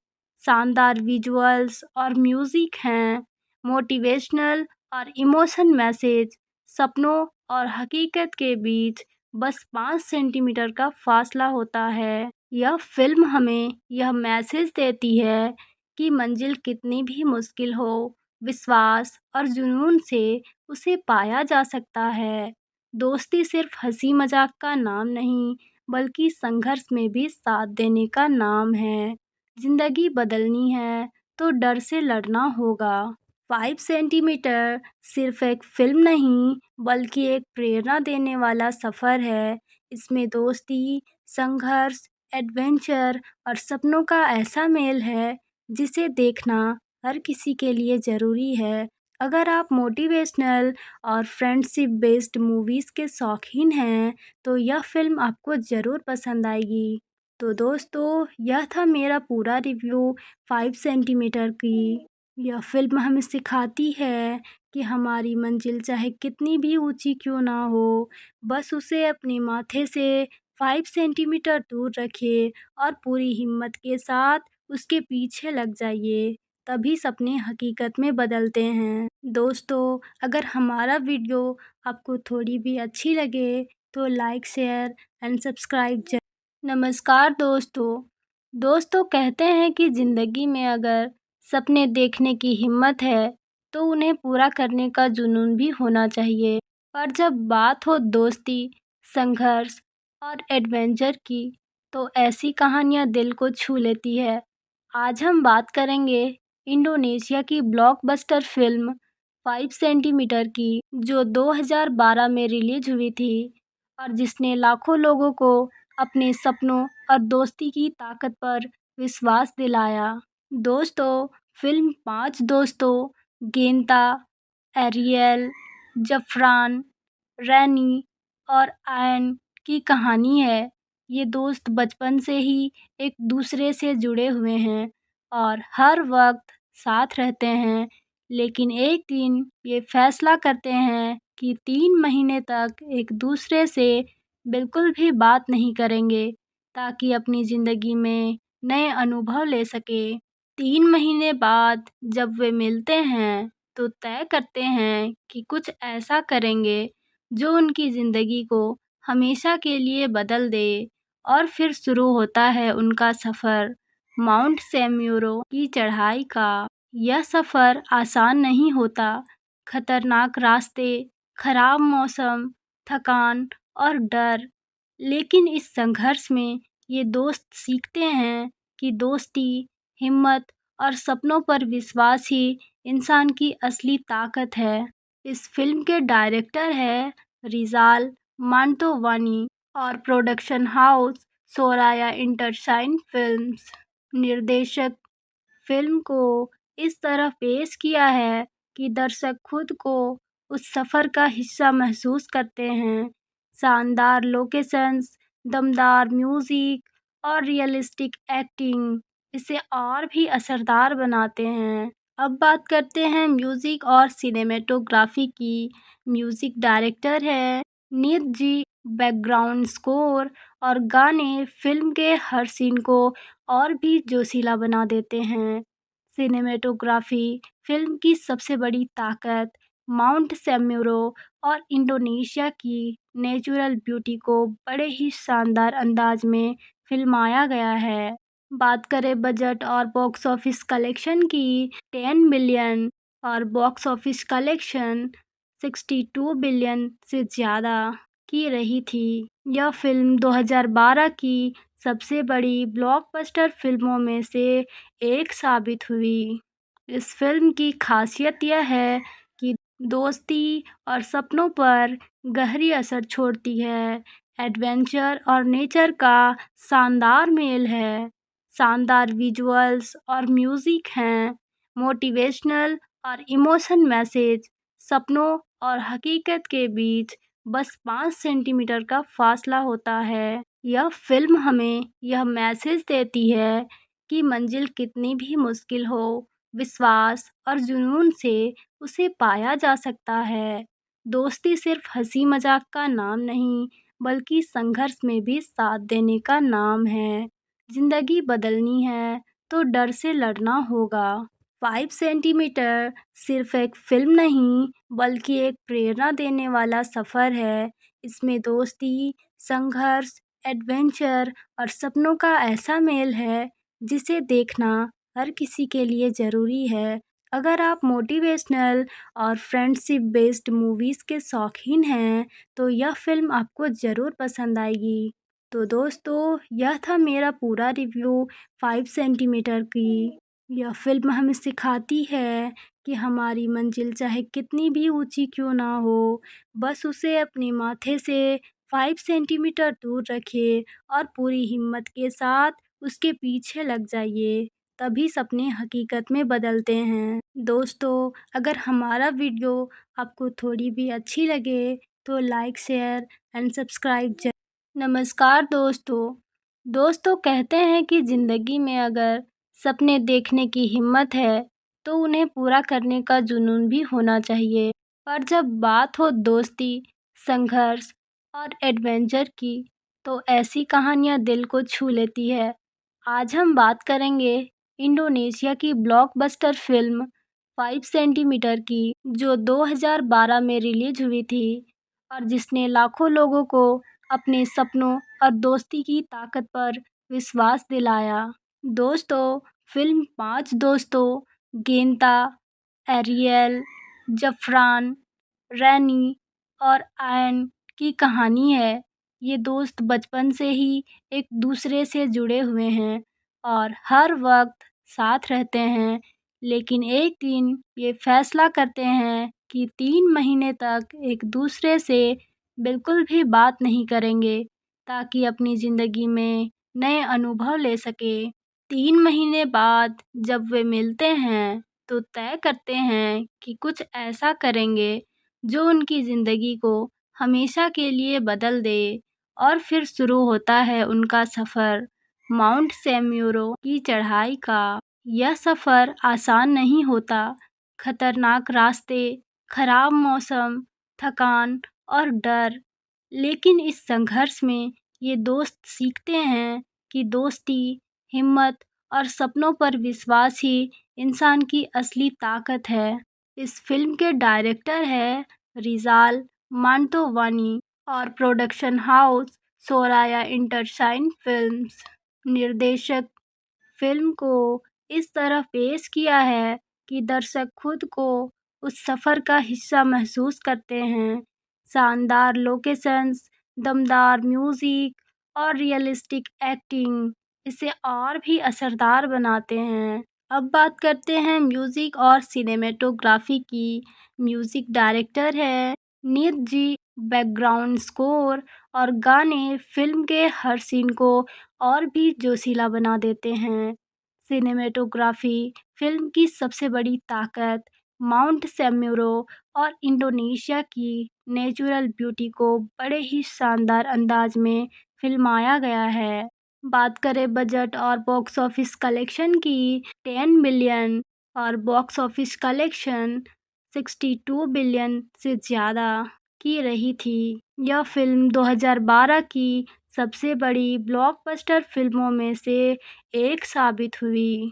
शानदार विजुअल्स और म्यूजिक हैं, मोटिवेशनल और इमोशन मैसेज, सपनों और हकीकत के बीच बस 5 सेंटीमीटर का फासला होता है। यह फ़िल्म हमें यह मैसेज देती है कि मंजिल कितनी भी मुश्किल हो, विश्वास और जुनून से उसे पाया जा सकता है। दोस्ती सिर्फ हँसी-मज़ाक का नाम नहीं, बल्कि संघर्ष में भी साथ देने का नाम है। ज़िंदगी बदलनी है, तो डर से लड़ना होगा। 5 सेंटीमीटर सिर्फ एक फ़िल्म नहीं, बल्कि एक प्रेरणा देने वाला सफ़र है। इसमें दोस्ती, संघर्ष, एडवेंचर और सपनों का ऐसा मेल है, जिसे देखना हर किसी के लिए ज़रूरी है। अगर आप मोटिवेशनल और फ्रेंडशिप बेस्ड मूवीज़ के शौकीन हैं, तो यह फ़िल्म आपको ज़रूर पसंद आएगी। तो दोस्तों, यह था मेरा पूरा रिव्यू 5 सेंटीमीटर की। यह फ़िल्म हमें सिखाती है कि हमारी मंजिल चाहे कितनी भी ऊँची क्यों ना हो, बस उसे अपने माथे से 5 सेंटीमीटर दूर रखिए और पूरी हिम्मत के साथ उसके पीछे लग जाइए, तभी सपने हकीकत में बदलते हैं। दोस्तों, अगर हमारा वीडियो आपको थोड़ी भी अच्छी लगे, तो लाइक, शेयर एंड सब्सक्राइब नमस्कार दोस्तों। दोस्तों कहते हैं कि ज़िंदगी में अगर सपने देखने की हिम्मत है, तो उन्हें पूरा करने का जुनून भी होना चाहिए। पर जब बात हो दोस्ती, संघर्ष और एडवेंचर की, तो ऐसी कहानियाँ दिल को छू लेती है। आज हम बात करेंगे इंडोनेशिया की ब्लॉकबस्टर फिल्म 5 सेंटीमीटर की, जो 2012 में रिलीज हुई थी और जिसने लाखों लोगों को अपने सपनों और दोस्ती की ताकत पर विश्वास दिलाया। दोस्तों, फिल्म 5 दोस्तों गेंता, एरियल, जफरान, रैनी और आयन की कहानी है। ये दोस्त बचपन से ही एक दूसरे से जुड़े हुए हैं और हर वक्त साथ रहते हैं, लेकिन एक दिन ये फैसला करते हैं कि 3 महीने तक एक दूसरे से बिल्कुल भी बात नहीं करेंगे, ताकि अपनी ज़िंदगी में नए अनुभव ले सकें। 3 महीने बाद जब वे मिलते हैं, तो तय करते हैं कि कुछ ऐसा करेंगे जो उनकी ज़िंदगी को हमेशा के लिए बदल दे। और फिर शुरू होता है उनका सफ़र माउंट सेम्यूरो की चढ़ाई का। यह सफ़र आसान नहीं होता। खतरनाक रास्ते, खराब मौसम, थकान और डर। लेकिन इस संघर्ष में ये दोस्त सीखते हैं कि दोस्ती, हिम्मत और सपनों पर विश्वास ही इंसान की असली ताकत है। इस फिल्म के डायरेक्टर है रिजाल मांटोवानी और प्रोडक्शन हाउस सोराया इंटरशाइन फिल्म्स। निर्देशक फिल्म को इस तरह पेश किया है कि दर्शक खुद को उस सफ़र का हिस्सा महसूस करते हैं। शानदार लोकेशंस, दमदार म्यूज़िक और रियलिस्टिक एक्टिंग इसे और भी असरदार बनाते हैं। अब बात करते हैं म्यूज़िक और सिनेमैटोग्राफी की। म्यूज़िक डायरेक्टर है नित जी। बैकग्राउंड स्कोर और गाने फिल्म के हर सीन को और भी जोशीला बना देते हैं। सिनेमैटोग्राफी फिल्म की सबसे बड़ी ताकत माउंट सेम्यूरो और इंडोनेशिया की नेचुरल ब्यूटी को बड़े ही शानदार अंदाज में फिल्माया गया है। बात करें बजट और बॉक्स ऑफिस कलेक्शन की, 10 बिलियन और बॉक्स ऑफिस कलेक्शन 62 बिलियन से ज़्यादा की रही थी। यह फिल्म 2012 की सबसे बड़ी ब्लॉकबस्टर फिल्मों में से एक साबित हुई। इस फिल्म की खासियत यह है कि दोस्ती और सपनों पर गहरी असर छोड़ती है। एडवेंचर और नेचर का शानदार मेल है। शानदार विजुअल्स और म्यूजिक हैं, मोटिवेशनल और इमोशन मैसेज, सपनों और हकीकत के बीच बस 5 सेंटीमीटर का फासला होता है। यह फिल्म हमें यह मैसेज देती है कि मंजिल कितनी भी मुश्किल हो, विश्वास और जुनून से उसे पाया जा सकता है। दोस्ती सिर्फ हंसी मजाक का नाम नहीं, बल्कि संघर्ष में भी साथ देने का नाम है। ज़िंदगी बदलनी है, तो डर से लड़ना होगा। 5 सेंटीमीटर सिर्फ एक फिल्म नहीं, बल्कि एक प्रेरणा देने वाला सफ़र है। इसमें दोस्ती, संघर्ष, एडवेंचर और सपनों का ऐसा मेल है, जिसे देखना हर किसी के लिए ज़रूरी है। अगर आप मोटिवेशनल और फ्रेंडशिप बेस्ड मूवीज़ के शौकीन हैं, तो यह फ़िल्म आपको ज़रूर पसंद आएगी। तो दोस्तों, यह था मेरा पूरा रिव्यू 5 सेंटीमीटर की। यह फ़िल्म हमें सिखाती है कि हमारी मंजिल चाहे कितनी भी ऊँची क्यों ना हो, बस उसे अपने माथे से 5 सेंटीमीटर दूर रखिए और पूरी हिम्मत के साथ उसके पीछे लग जाइए, तभी सपने हकीकत में बदलते हैं। दोस्तों, अगर हमारा वीडियो आपको थोड़ी भी अच्छी लगे, तो लाइक, शेयर एंड सब्सक्राइब नमस्कार दोस्तों। दोस्तों कहते हैं कि ज़िंदगी में अगर सपने देखने की हिम्मत है, तो उन्हें पूरा करने का जुनून भी होना चाहिए। पर जब बात हो दोस्ती, संघर्ष और एडवेंचर की, तो ऐसी कहानियाँ दिल को छू लेती है। आज हम बात करेंगे इंडोनेशिया की ब्लॉकबस्टर फ़िल्म 5 सेंटीमीटर की, जो 2012 में रिलीज़ हुई थी और जिसने लाखों लोगों को अपने सपनों और दोस्ती की ताकत पर विश्वास दिलाया। दोस्तों, फ़िल्म 5 दोस्तों गेंता, एरियल, ज़फ़रान, रैनी और आयन की कहानी है। ये दोस्त बचपन से ही एक दूसरे से जुड़े हुए हैं और हर वक्त साथ रहते हैं। लेकिन एक दिन ये फैसला करते हैं कि 3 महीने तक एक दूसरे से बिल्कुल भी बात नहीं करेंगे, ताकि अपनी ज़िंदगी में नए अनुभव ले सकें। 3 महीने बाद जब वे मिलते हैं, तो तय करते हैं कि कुछ ऐसा करेंगे जो उनकी ज़िंदगी को हमेशा के लिए बदल दे। और फिर शुरू होता है उनका सफ़र माउंट सैम्यूरो की चढ़ाई का। यह सफ़र आसान नहीं होता। खतरनाक रास्ते, खराब मौसम, थकान और डर। लेकिन इस संघर्ष में ये दोस्त सीखते हैं कि दोस्ती, हिम्मत और सपनों पर विश्वास ही इंसान की असली ताकत है। इस फ़िल्म के डायरेक्टर हैं रिजाल मांटोवानी और प्रोडक्शन हाउस सोराया इंटरशाइन फिल्म्स। निर्देशक फ़िल्म को इस तरह पेश किया है कि दर्शक खुद को उस सफ़र का हिस्सा महसूस करते हैं। शानदार लोकेशंस, दमदार म्यूज़िक और रियलिस्टिक एक्टिंग इसे और भी असरदार बनाते हैं। अब बात करते हैं म्यूज़िक और सिनेमैटोग्राफी की। म्यूज़िक डायरेक्टर है नित जी। बैकग्राउंड स्कोर और गाने फ़िल्म के हर सीन को और भी जोशीला बना देते हैं। सिनेमैटोग्राफी फ़िल्म की सबसे बड़ी ताकत माउंट सैम्यूरो और इंडोनेशिया की नेचुरल ब्यूटी को बड़े ही शानदार अंदाज में फिल्माया गया है। बात करें बजट और बॉक्स ऑफिस कलेक्शन की, 10 बिलियन और बॉक्स ऑफिस कलेक्शन 62 बिलियन से ज़्यादा की रही थी। यह फ़िल्म 2012 की सबसे बड़ी ब्लॉकबस्टर फ़िल्मों में से एक साबित हुई।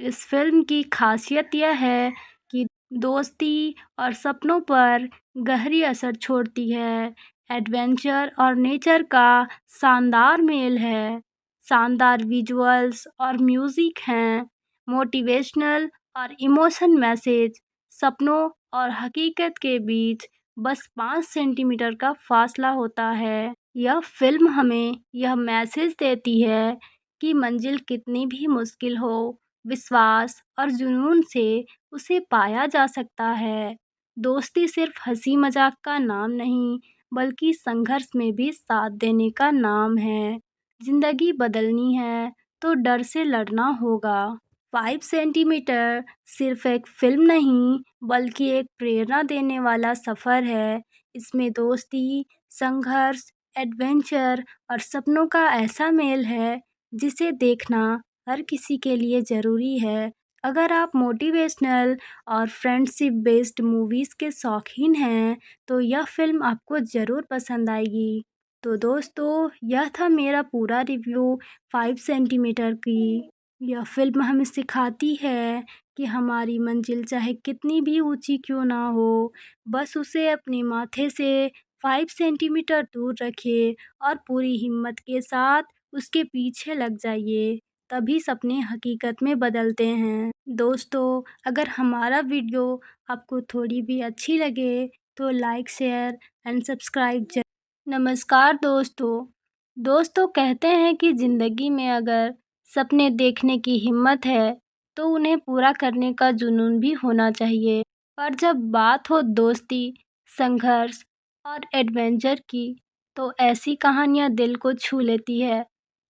इस फ़िल्म की खासियत यह है कि दोस्ती और सपनों पर गहरी असर छोड़ती है। एडवेंचर और नेचर का शानदार मेल है। शानदार विजुअल्स और म्यूज़िक हैं। मोटिवेशनल और इमोशन मैसेज। सपनों और हकीकत के बीच बस 5 सेंटीमीटर का फासला होता है। यह फ़िल्म हमें यह मैसेज देती है कि मंजिल कितनी भी मुश्किल हो, विश्वास और जुनून से उसे पाया जा सकता है। दोस्ती सिर्फ हँसी मज़ाक का नाम नहीं, बल्कि संघर्ष में भी साथ देने का नाम है। ज़िंदगी बदलनी है, तो डर से लड़ना होगा। 5 सेंटीमीटर सिर्फ एक फ़िल्म नहीं, बल्कि एक प्रेरणा देने वाला सफ़र है। इसमें दोस्ती, संघर्ष, एडवेंचर और सपनों का ऐसा मेल है, जिसे देखना हर किसी के लिए ज़रूरी है। अगर आप मोटिवेशनल और फ्रेंडशिप बेस्ड मूवीज़ के शौकीन हैं, तो यह फ़िल्म आपको ज़रूर पसंद आएगी। तो दोस्तों, यह था मेरा पूरा रिव्यू 5 सेंटीमीटर की। यह फ़िल्म हमें सिखाती है कि हमारी मंजिल चाहे कितनी भी ऊँची क्यों ना हो, बस उसे अपने माथे से 5 सेंटीमीटर दूर रखिए और पूरी हिम्मत के साथ उसके पीछे लग जाइए, तभी सपने हकीकत में बदलते हैं। दोस्तों, अगर हमारा वीडियो आपको थोड़ी भी अच्छी लगे, तो लाइक, शेयर एंड सब्सक्राइब नमस्कार दोस्तों। दोस्तों कहते हैं कि ज़िंदगी में अगर सपने देखने की हिम्मत है तो उन्हें पूरा करने का जुनून भी होना चाहिए। पर जब बात हो दोस्ती, संघर्ष और एडवेंचर की तो ऐसी कहानियाँ दिल को छू लेती है।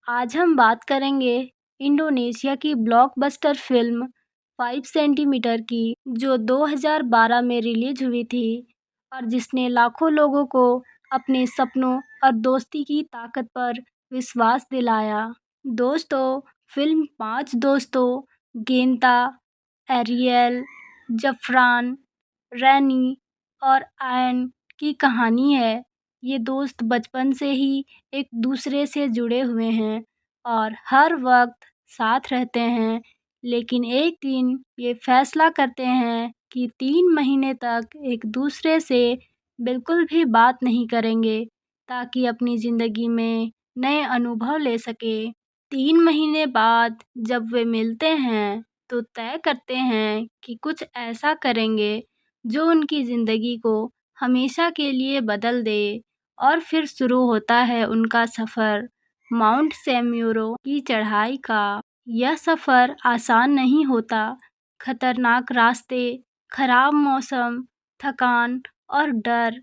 आज हम बात करेंगे इंडोनेशिया की ब्लॉकबस्टर फिल्म 5 सेंटीमीटर की, जो 2012 में रिलीज हुई थी और जिसने लाखों लोगों को अपने सपनों और दोस्ती की ताकत पर विश्वास दिलाया। दोस्तों, फिल्म 5 दोस्तों गेंता, एरियल, जफरान, रैनी और आयन की कहानी है। ये दोस्त बचपन से ही एक दूसरे से जुड़े हुए हैं और हर वक्त साथ रहते हैं, लेकिन एक दिन ये फैसला करते हैं कि 3 महीने तक एक दूसरे से बिल्कुल भी बात नहीं करेंगे, ताकि अपनी ज़िंदगी में नए अनुभव ले सके। 3 महीने बाद जब वे मिलते हैं तो तय करते हैं कि कुछ ऐसा करेंगे जो उनकी ज़िंदगी को हमेशा के लिए बदल दे। और फिर शुरू होता है उनका सफ़र माउंट सैम्यूरो की चढ़ाई का। यह सफ़र आसान नहीं होता। खतरनाक रास्ते, खराब मौसम, थकान और डर।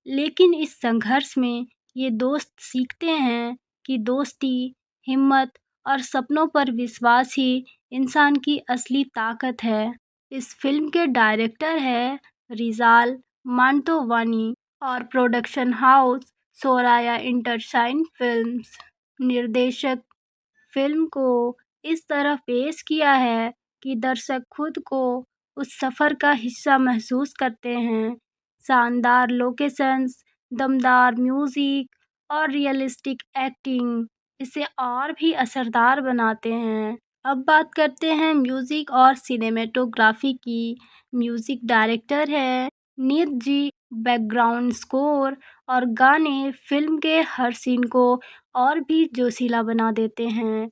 लेकिन इस संघर्ष में ये दोस्त सीखते हैं कि दोस्ती, हिम्मत और सपनों पर विश्वास ही इंसान की असली ताकत है। इस फिल्म के डायरेक्टर है रिजाल मांटोवानी और प्रोडक्शन हाउस सोराया इंटरशाइन फिल्म्स। निर्देशक फिल्म को इस तरह पेश किया है कि दर्शक खुद को उस सफ़र का हिस्सा महसूस करते हैं। शानदार लोकेशंस, दमदार म्यूज़िक और रियलिस्टिक एक्टिंग इसे और भी असरदार बनाते हैं। अब बात करते हैं म्यूज़िक और सिनेमेटोग्राफी की। म्यूज़िक डायरेक्टर है नित जी। बैकग्राउंड स्कोर और गाने फिल्म के हर सीन को और भी जोशीला बना देते हैं।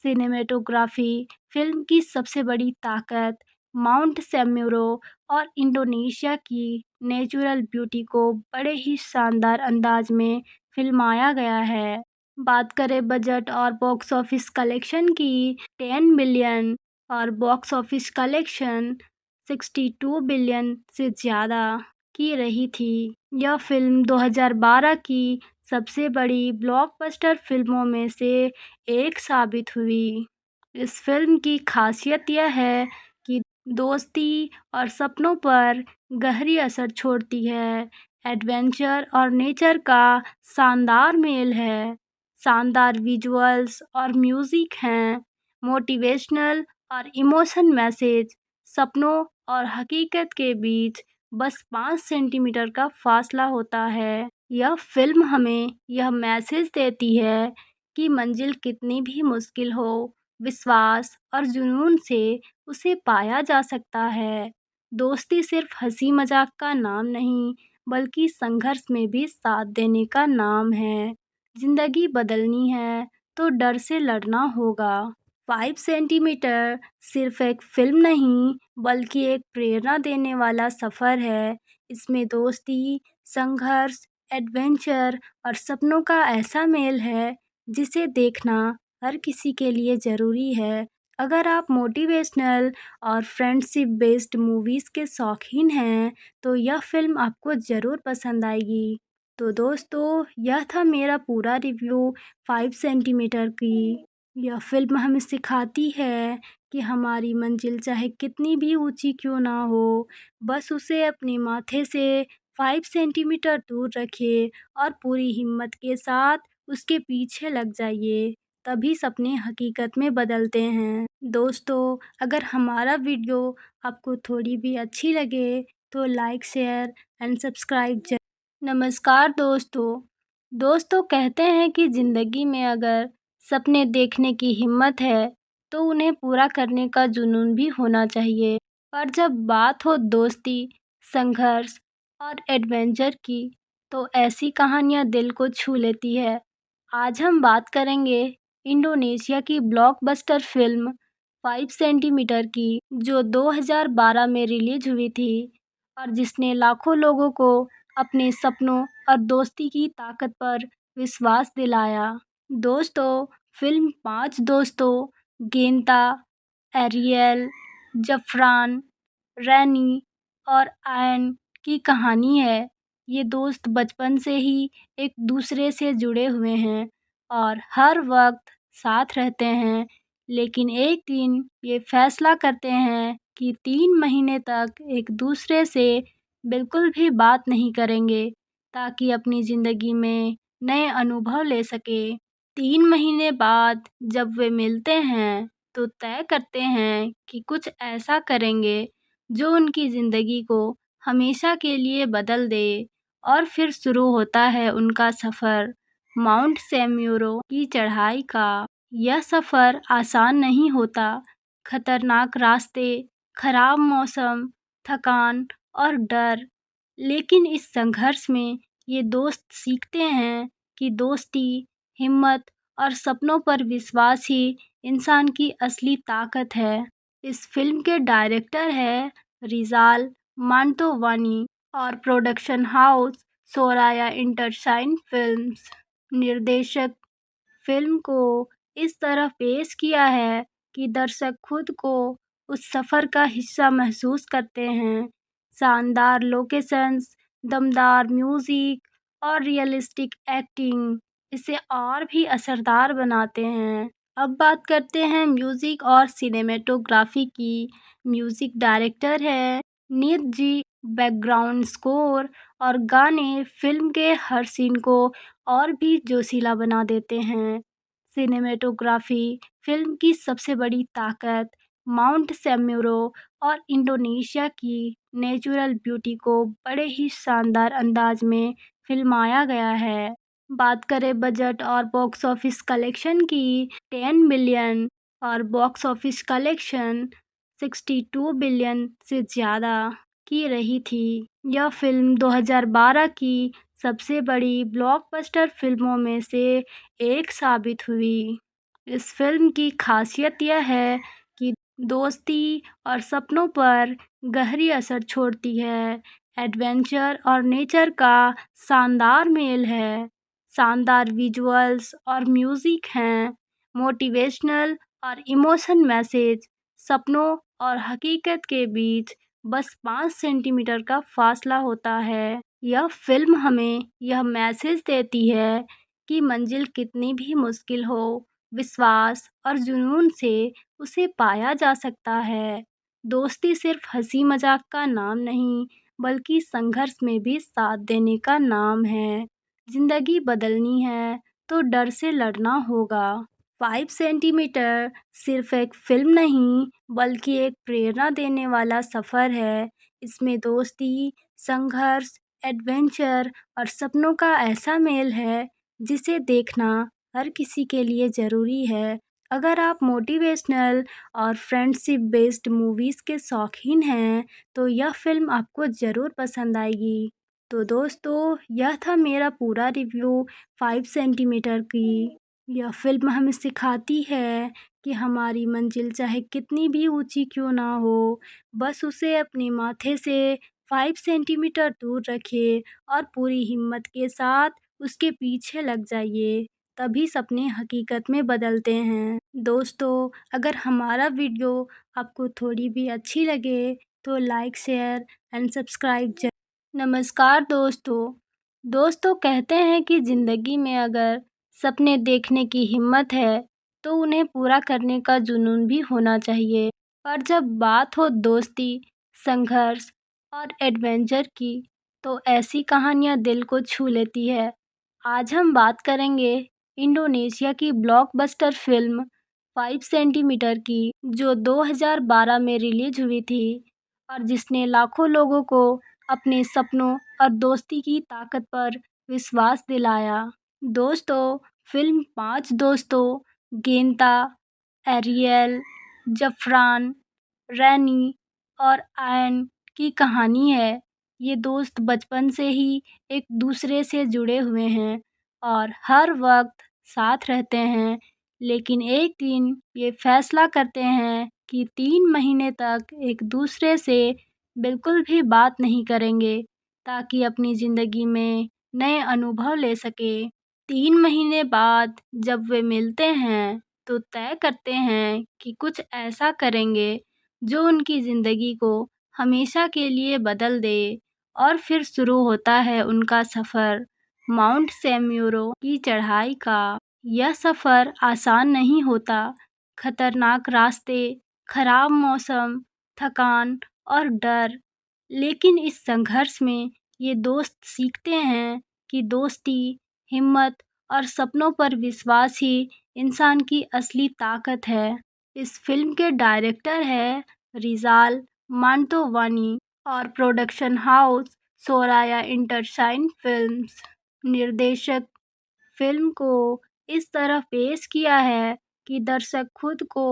सिनेमेटोग्राफी फिल्म की सबसे बड़ी ताकत माउंट सैम्यूरो और इंडोनेशिया की नेचुरल ब्यूटी को बड़े ही शानदार अंदाज में फिल्माया गया है। बात करें बजट और बॉक्स ऑफिस कलेक्शन की, 10 बिलियन और बॉक्स ऑफिस कलेक्शन 62 बिलियन से ज़्यादा की रही थी। यह फिल्म 2012 की सबसे बड़ी ब्लॉकबस्टर फिल्मों में से एक साबित हुई। इस फिल्म की खासियत यह है कि दोस्ती और सपनों पर गहरी असर छोड़ती है। एडवेंचर और नेचर का शानदार मेल है। शानदार विजुअल्स और म्यूज़िक हैं। मोटिवेशनल और इमोशन मैसेज। सपनों और हकीकत के बीच बस 5 सेंटीमीटर का फासला होता है। यह फिल्म हमें यह मैसेज देती है कि मंजिल कितनी भी मुश्किल हो, विश्वास और जुनून से उसे पाया जा सकता है। दोस्ती सिर्फ हंसी मजाक का नाम नहीं, बल्कि संघर्ष में भी साथ देने का नाम है। जिंदगी बदलनी है तो डर से लड़ना होगा। 5 सेंटीमीटर सिर्फ एक फिल्म नहीं, बल्कि एक प्रेरणा देने वाला सफ़र है। इसमें दोस्ती, संघर्ष, एडवेंचर और सपनों का ऐसा मेल है जिसे देखना हर किसी के लिए ज़रूरी है। अगर आप मोटिवेशनल और फ्रेंडशिप बेस्ड मूवीज़ के शौकीन हैं, तो यह फ़िल्म आपको ज़रूर पसंद आएगी। तो दोस्तों, यह था मेरा पूरा रिव्यू 5 सेंटीमीटर की। यह फ़िल्म हमें सिखाती है कि हमारी मंजिल चाहे कितनी भी ऊँची क्यों ना हो, बस उसे अपने माथे से 5 सेंटीमीटर दूर रखिए और पूरी हिम्मत के साथ उसके पीछे लग जाइए, तभी सपने हकीकत में बदलते हैं। दोस्तों, अगर हमारा वीडियो आपको थोड़ी भी अच्छी लगे, तो लाइक, शेयर एंड सब्सक्राइब नमस्कार दोस्तों। दोस्तों कहते हैं कि ज़िंदगी में अगर सपने देखने की हिम्मत है तो उन्हें पूरा करने का जुनून भी होना चाहिए। पर जब बात हो दोस्ती, संघर्ष और एडवेंचर की, तो ऐसी कहानियाँ दिल को छू लेती है। आज हम बात करेंगे इंडोनेशिया की ब्लॉकबस्टर फ़िल्म 5 सेंटीमीटर की, जो 2012 में रिलीज़ हुई थी और जिसने लाखों लोगों को अपने सपनों और दोस्ती की ताकत पर विश्वास दिलाया। दोस्तों, फ़िल्म 5 दोस्तों गेंता, एरियल, ज़फ़रान, रैनी और आयन की कहानी है। ये दोस्त बचपन से ही एक दूसरे से जुड़े हुए हैं और हर वक्त साथ रहते हैं, लेकिन एक दिन ये फैसला करते हैं कि 3 महीने तक एक दूसरे से बिल्कुल भी बात नहीं करेंगे, ताकि अपनी ज़िंदगी में नए अनुभव ले सके। 3 महीने बाद जब वे मिलते हैं, तो तय करते हैं कि कुछ ऐसा करेंगे जो उनकी ज़िंदगी को हमेशा के लिए बदल दे। और फिर शुरू होता है उनका सफ़र माउंट सैम्यूरो की चढ़ाई का। यह सफ़र आसान नहीं होता। खतरनाक रास्ते, खराब मौसम, थकान और डर। लेकिन इस संघर्ष में ये दोस्त सीखते हैं कि दोस्ती, हिम्मत और सपनों पर विश्वास ही इंसान की असली ताकत है। इस फ़िल्म के डायरेक्टर हैं रिजाल मांटोवानी और प्रोडक्शन हाउस सोराया इंटरशाइन फिल्म्स। निर्देशक फ़िल्म को इस तरह पेश किया है कि दर्शक खुद को उस सफ़र का हिस्सा महसूस करते हैं। शानदार लोकेशंस, दमदार म्यूज़िक और रियलिस्टिक एक्टिंग इसे और भी असरदार बनाते हैं। अब बात करते हैं म्यूज़िक और सिनेमैटोग्राफी की। म्यूज़िक डायरेक्टर है नित जी। बैकग्राउंड स्कोर और गाने फ़िल्म के हर सीन को और भी जोशीला बना देते हैं। सिनेमैटोग्राफी फ़िल्म की सबसे बड़ी ताकत माउंट सैम्यूरो और इंडोनेशिया की नेचुरल ब्यूटी को बड़े ही शानदार अंदाज में फिल्माया गया है। बात करें बजट और बॉक्स ऑफिस कलेक्शन की, 10 बिलियन और बॉक्स ऑफिस कलेक्शन 62 बिलियन से ज़्यादा की रही थी। यह फ़िल्म 2012 की सबसे बड़ी ब्लॉकबस्टर फ़िल्मों में से एक साबित हुई। इस फ़िल्म की ख़ासियत यह है कि दोस्ती और सपनों पर गहरी असर छोड़ती है। एडवेंचर और नेचर का शानदार मेल है। शानदार विजुअल्स और म्यूज़िक हैं। मोटिवेशनल और इमोशन मैसेज। सपनों और हकीकत के बीच बस 5 सेंटीमीटर का फासला होता है। यह फ़िल्म हमें यह मैसेज देती है कि मंजिल कितनी भी मुश्किल हो, विश्वास और जुनून से उसे पाया जा सकता है। दोस्ती सिर्फ हँसी मज़ाक का नाम नहीं, बल्कि संघर्ष में भी साथ देने का नाम है। ज़िंदगी बदलनी है तो डर से लड़ना होगा। 5 सेंटीमीटर सिर्फ एक फ़िल्म नहीं, बल्कि एक प्रेरणा देने वाला सफ़र है। इसमें दोस्ती, संघर्ष, एडवेंचर और सपनों का ऐसा मेल है जिसे देखना हर किसी के लिए ज़रूरी है। अगर आप मोटिवेशनल और फ्रेंडशिप बेस्ड मूवीज़ के शौकीन हैं, तो यह फ़िल्म आपको ज़रूर पसंद आएगी। तो दोस्तों, यह था मेरा पूरा रिव्यू 5 सेंटीमीटर की। यह फ़िल्म हमें सिखाती है कि हमारी मंजिल चाहे कितनी भी ऊँची क्यों ना हो, बस उसे अपने माथे से 5 सेंटीमीटर दूर रखिए और पूरी हिम्मत के साथ उसके पीछे लग जाइए, तभी सपने हकीकत में बदलते हैं। दोस्तों, अगर हमारा वीडियो आपको थोड़ी भी अच्छी लगे, तो लाइक, शेयर एंड सब्सक्राइब नमस्कार दोस्तों। दोस्तों कहते हैं कि ज़िंदगी में अगर सपने देखने की हिम्मत है, तो उन्हें पूरा करने का जुनून भी होना चाहिए। पर जब बात हो दोस्ती, संघर्ष और एडवेंचर की, तो ऐसी कहानियाँ दिल को छू लेती है। आज हम बात करेंगे इंडोनेशिया की ब्लॉकबस्टर फ़िल्म 5 सेंटीमीटर की, जो 2012 में रिलीज़ हुई थी और जिसने लाखों लोगों को अपने सपनों और दोस्ती की ताकत पर विश्वास दिलाया। दोस्तों, फ़िल्म 5 दोस्तों गेंता, एरियल, ज़फ़रान, रैनी और आयन की कहानी है। ये दोस्त बचपन से ही एक दूसरे से जुड़े हुए हैं और हर वक्त साथ रहते हैं, लेकिन एक दिन ये फैसला करते हैं कि 3 महीने तक एक दूसरे से बिल्कुल भी बात नहीं करेंगे, ताकि अपनी ज़िंदगी में नए अनुभव ले सके। 3 महीने बाद जब वे मिलते हैं तो तय करते हैं कि कुछ ऐसा करेंगे जो उनकी ज़िंदगी को हमेशा के लिए बदल दे। और फिर शुरू होता है उनका सफ़र माउंट सैम्यूरो की चढ़ाई का। यह सफ़र आसान नहीं होता। खतरनाक रास्ते, खराब मौसम, थकान और डर। लेकिन इस संघर्ष में ये दोस्त सीखते हैं कि दोस्ती, हिम्मत और सपनों पर विश्वास ही इंसान की असली ताकत है। इस फ़िल्म के डायरेक्टर हैं रिजाल मांटोवानी और प्रोडक्शन हाउस सोराया इंटरशाइन फ़िल्म्स। निर्देशक फ़िल्म को इस तरह पेश किया है कि दर्शक खुद को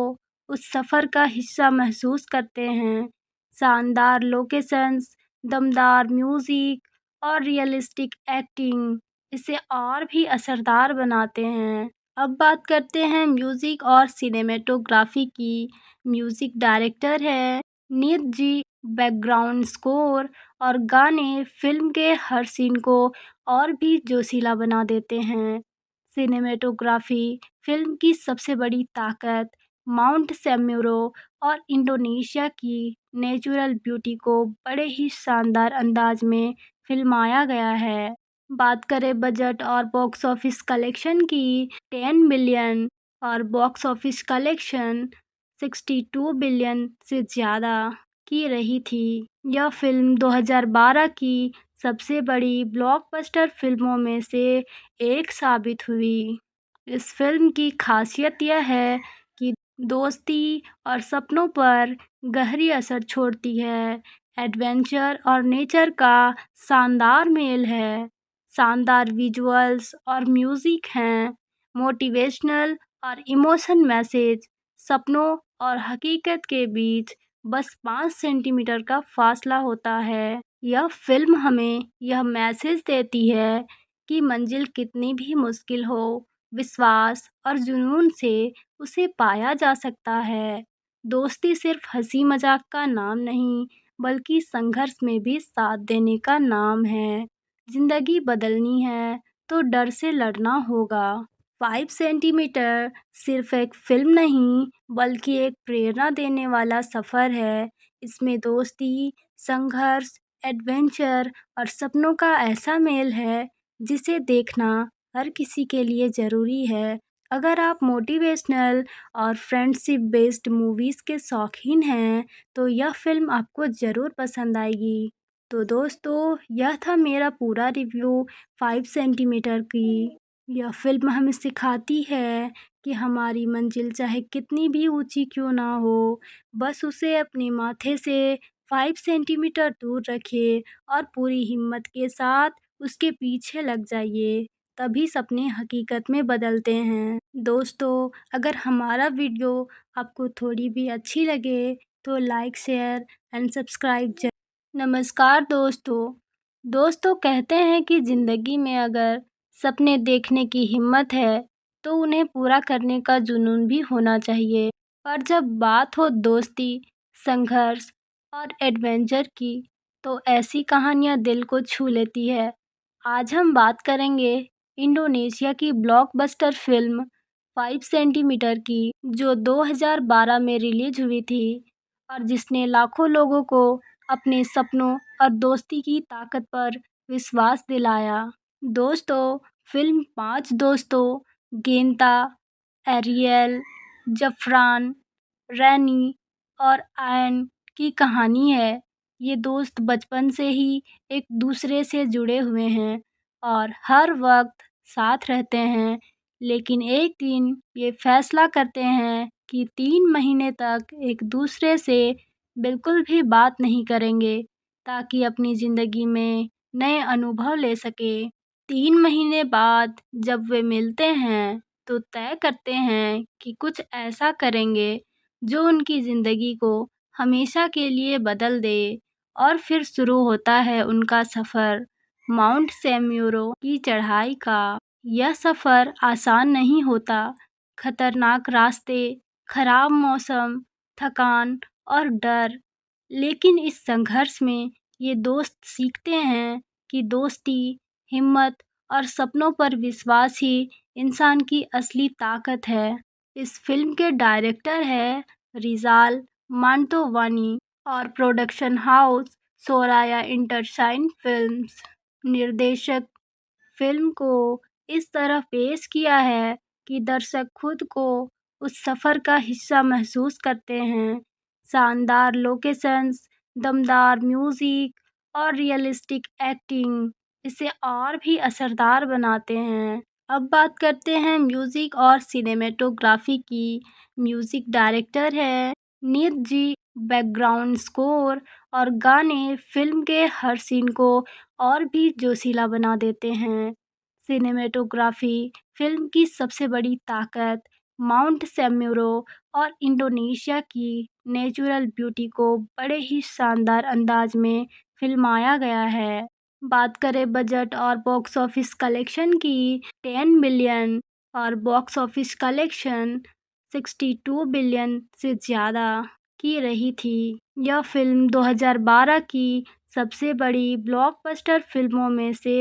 उस सफ़र का हिस्सा महसूस करते हैं। शानदार लोकेशंस, दमदार म्यूज़िक और रियलिस्टिक एक्टिंग इसे और भी असरदार बनाते हैं। अब बात करते हैं म्यूज़िक और सिनेमैटोग्राफी की। म्यूज़िक डायरेक्टर है नित जी। बैकग्राउंड स्कोर और गाने फ़िल्म के हर सीन को और भी जोशीला बना देते हैं। सिनेमैटोग्राफी फ़िल्म की सबसे बड़ी ताकत माउंट सैम्यूरो और इंडोनेशिया की नेचुरल ब्यूटी को बड़े ही शानदार अंदाज में फिल्माया गया है। बात करें बजट और बॉक्स ऑफिस कलेक्शन की, 10 बिलियन और बॉक्स ऑफिस कलेक्शन 62 बिलियन से ज़्यादा की रही थी। यह फ़िल्म 2012 की सबसे बड़ी ब्लॉकबस्टर फ़िल्मों में से एक साबित हुई। इस फ़िल्म की खासियत यह है कि दोस्ती और सपनों पर गहरी असर छोड़ती है। एडवेंचर और नेचर का शानदार मेल है। शानदार विजुअल्स और म्यूज़िक हैं। मोटिवेशनल और इमोशन मैसेज। सपनों और हकीकत के बीच बस 5 सेंटीमीटर का फासला होता है। यह फ़िल्म हमें यह मैसेज देती है कि मंजिल कितनी भी मुश्किल हो, विश्वास और जुनून से उसे पाया जा सकता है। दोस्ती सिर्फ हंसी मजाक का नाम नहीं, बल्कि संघर्ष में भी साथ देने का नाम है। जिंदगी बदलनी है तो डर से लड़ना होगा। 5 सेंटीमीटर सिर्फ एक फिल्म नहीं, बल्कि एक प्रेरणा देने वाला सफ़र है। इसमें दोस्ती, संघर्ष, एडवेंचर और सपनों का ऐसा मेल है जिसे देखना हर किसी के लिए ज़रूरी है। अगर आप मोटिवेशनल और फ्रेंडशिप बेस्ड मूवीज़ के शौकीन हैं, तो यह फ़िल्म आपको ज़रूर पसंद आएगी। तो दोस्तों, यह था मेरा पूरा रिव्यू 5 सेंटीमीटर की। यह फ़िल्म हमें सिखाती है कि हमारी मंजिल चाहे कितनी भी ऊँची क्यों ना हो, बस उसे अपने माथे से 5 सेंटीमीटर दूर रखिए और पूरी हिम्मत के साथ उसके पीछे लग जाइए। तभी सपने हकीकत में बदलते हैं। दोस्तों, अगर हमारा वीडियो आपको थोड़ी भी अच्छी लगे, तो लाइक, शेयर एंड सब्सक्राइब नमस्कार दोस्तों। दोस्तों कहते हैं कि ज़िंदगी में अगर सपने देखने की हिम्मत है, तो उन्हें पूरा करने का जुनून भी होना चाहिए। पर जब बात हो दोस्ती, संघर्ष और एडवेंचर की, तो ऐसी कहानियाँ दिल को छू लेती है। आज हम बात करेंगे इंडोनेशिया की ब्लॉकबस्टर फिल्म 5 सेंटीमीटर की, जो 2012 में रिलीज हुई थी और जिसने लाखों लोगों को अपने सपनों और दोस्ती की ताकत पर विश्वास दिलाया। दोस्तों, फिल्म 5 दोस्तों गेंता, एरियल, ज़फ़रान, रैनी और आयन की कहानी है। ये दोस्त बचपन से ही एक दूसरे से जुड़े हुए हैं और हर वक्त साथ रहते हैं, लेकिन एक दिन ये फैसला करते हैं कि 3 महीने तक एक दूसरे से बिल्कुल भी बात नहीं करेंगे, ताकि अपनी ज़िंदगी में नए अनुभव ले सके। 3 महीने बाद जब वे मिलते हैं तो तय करते हैं कि कुछ ऐसा करेंगे जो उनकी ज़िंदगी को हमेशा के लिए बदल दे। और फिर शुरू होता है उनका सफ़र माउंट सैम्यूरो की चढ़ाई का। यह सफ़र आसान नहीं होता। खतरनाक रास्ते, खराब मौसम, थकान और डर। लेकिन इस संघर्ष में ये दोस्त सीखते हैं कि दोस्ती, हिम्मत और सपनों पर विश्वास ही इंसान की असली ताकत है। इस फिल्म के डायरेक्टर है रिजाल मांटोवानी और प्रोडक्शन हाउस सोराया इंटरशाइन फिल्म्स। निर्देशक फिल्म को इस तरह पेश किया है कि दर्शक खुद को उस सफ़र का हिस्सा महसूस करते हैं। शानदार लोकेशंस, दमदार म्यूज़िक और रियलिस्टिक एक्टिंग इसे और भी असरदार बनाते हैं। अब बात करते हैं म्यूज़िक और सिनेमैटोग्राफी की। म्यूज़िक डायरेक्टर है नित जी। बैकग्राउंड स्कोर और गाने फिल्म के हर सीन को और भी जोशीला बना देते हैं। सिनेमैटोग्राफी फिल्म की सबसे बड़ी ताकत माउंट सैम्यूरो और इंडोनेशिया की नेचुरल ब्यूटी को बड़े ही शानदार अंदाज में फिल्माया गया है। बात करें बजट और बॉक्स ऑफिस कलेक्शन की, 10 बिलियन और बॉक्स ऑफिस कलेक्शन 62 बिलियन से ज़्यादा की रही थी। यह फिल्म 2012 की सबसे बड़ी ब्लॉकबस्टर फिल्मों में से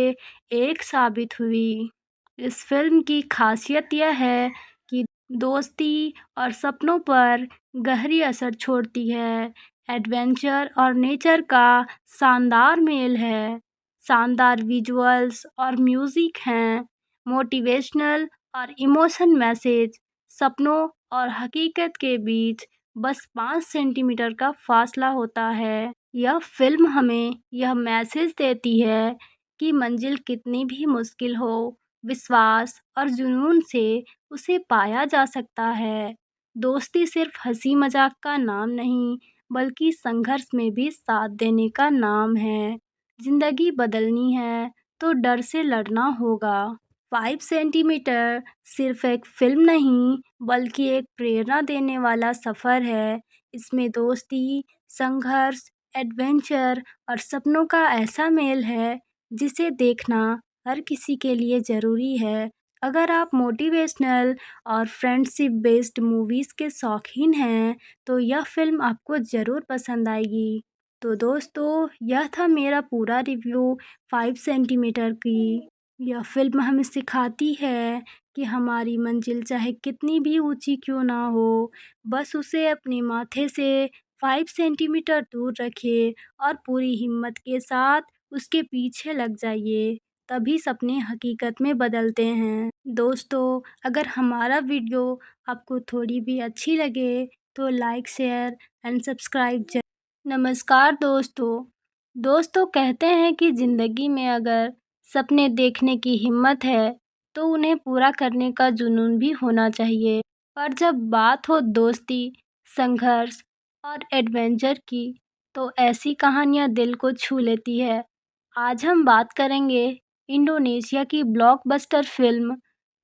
एक साबित हुई। इस फिल्म की खासियत यह है कि दोस्ती और सपनों पर गहरी असर छोड़ती है। एडवेंचर और नेचर का शानदार मेल है। शानदार विजुअल्स और म्यूज़िक हैं। मोटिवेशनल और इमोशन मैसेज। सपनों और हकीकत के बीच बस 5 सेंटीमीटर का फासला होता है। यह फिल्म हमें यह मैसेज देती है कि मंजिल कितनी भी मुश्किल हो, विश्वास और जुनून से उसे पाया जा सकता है। दोस्ती सिर्फ हंसी मजाक का नाम नहीं, बल्कि संघर्ष में भी साथ देने का नाम है। जिंदगी बदलनी है तो डर से लड़ना होगा। 5 सेंटीमीटर सिर्फ एक फिल्म नहीं, बल्कि एक प्रेरणा देने वाला सफ़र है। इसमें दोस्ती, संघर्ष, एडवेंचर और सपनों का ऐसा मेल है जिसे देखना हर किसी के लिए ज़रूरी है। अगर आप मोटिवेशनल और फ्रेंडशिप बेस्ड मूवीज़ के शौकीन हैं, तो यह फ़िल्म आपको ज़रूर पसंद आएगी। तो दोस्तों, यह था मेरा पूरा रिव्यू 5 सेंटीमीटर की। यह फ़िल्म हमें सिखाती है कि हमारी मंजिल चाहे कितनी भी ऊँची क्यों ना हो, बस उसे अपने माथे से 5 सेंटीमीटर दूर रखिए और पूरी हिम्मत के साथ उसके पीछे लग जाइए। तभी सपने हकीकत में बदलते हैं। दोस्तों, अगर हमारा वीडियो आपको थोड़ी भी अच्छी लगे तो लाइक, शेयर एंड सब्सक्राइब नमस्कार दोस्तों। दोस्तों कहते हैं कि ज़िंदगी में अगर सपने देखने की हिम्मत है तो उन्हें पूरा करने का जुनून भी होना चाहिए। पर जब बात हो दोस्ती, संघर्ष और एडवेंचर की, तो ऐसी कहानियाँ दिल को छू लेती है। आज हम बात करेंगे इंडोनेशिया की ब्लॉकबस्टर फिल्म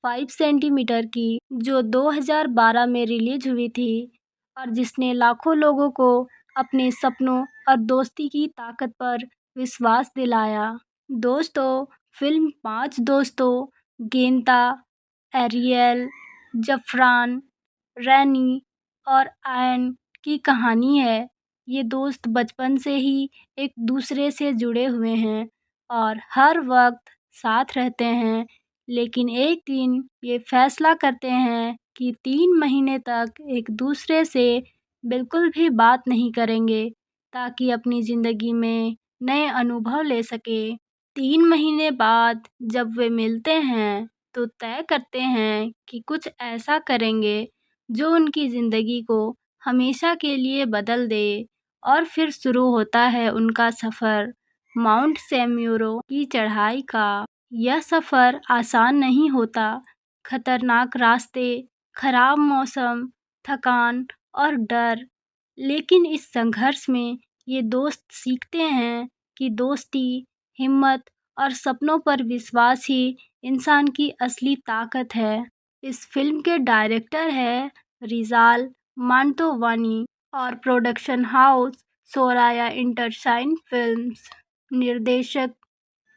5 सेंटीमीटर की, जो 2012 में रिलीज हुई थी और जिसने लाखों लोगों को अपने सपनों और दोस्ती की ताकत पर विश्वास दिलाया। दोस्तों, फिल्म 5 दोस्तों गेंता, एरियल, जफरान, रैनी और आयन की कहानी है। ये दोस्त बचपन से ही एक दूसरे से जुड़े हुए हैं और हर वक्त साथ रहते हैं। लेकिन एक दिन ये फैसला करते हैं कि 3 महीने तक एक दूसरे से बिल्कुल भी बात नहीं करेंगे, ताकि अपनी ज़िंदगी में नए अनुभव ले सके। 3 महीने बाद जब वे मिलते हैं, तो तय करते हैं कि कुछ ऐसा करेंगे जो उनकी ज़िंदगी को हमेशा के लिए बदल दे। और फिर शुरू होता है उनका सफ़र माउंट सैम्यूरो की चढ़ाई का। यह सफ़र आसान नहीं होता। खतरनाक रास्ते, खराब मौसम, थकान और डर। लेकिन इस संघर्ष में ये दोस्त सीखते हैं कि दोस्ती, हिम्मत और सपनों पर विश्वास ही इंसान की असली ताकत है। इस फिल्म के डायरेक्टर है रिजाल मांटोवानी और प्रोडक्शन हाउस सोराया इंटरशाइन फिल्म्स। निर्देशक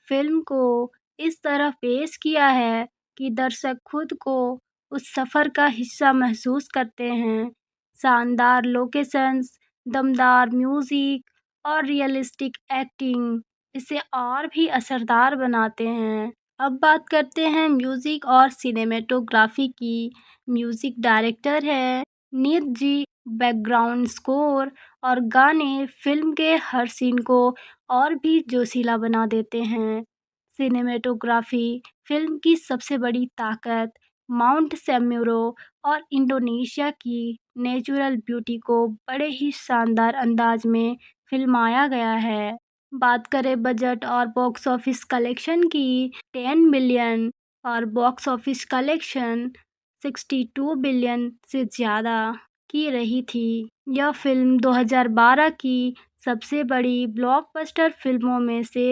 फिल्म को इस तरह पेश किया है कि दर्शक खुद को उस सफ़र का हिस्सा महसूस करते हैं। शानदार लोकेशंस, दमदार म्यूज़िक और रियलिस्टिक एक्टिंग इसे और भी असरदार बनाते हैं। अब बात करते हैं म्यूज़िक और सिनेमेटोग्राफी की। म्यूज़िक डायरेक्टर है नीत जी। बैकग्राउंड स्कोर और गाने फिल्म के हर सीन को और भी जोशीला बना देते हैं। सिनेमेटोग्राफी फिल्म की सबसे बड़ी ताकत माउंट सेम्यूरो और इंडोनेशिया की नेचुरल ब्यूटी को बड़े ही शानदार अंदाज में फिल्माया गया है। बात करें बजट और बॉक्स ऑफिस कलेक्शन की, 10 बिलियन और बॉक्स ऑफिस कलेक्शन 62 बिलियन से ज़्यादा की रही थी। यह फिल्म 2012 की सबसे बड़ी ब्लॉकबस्टर फिल्मों में से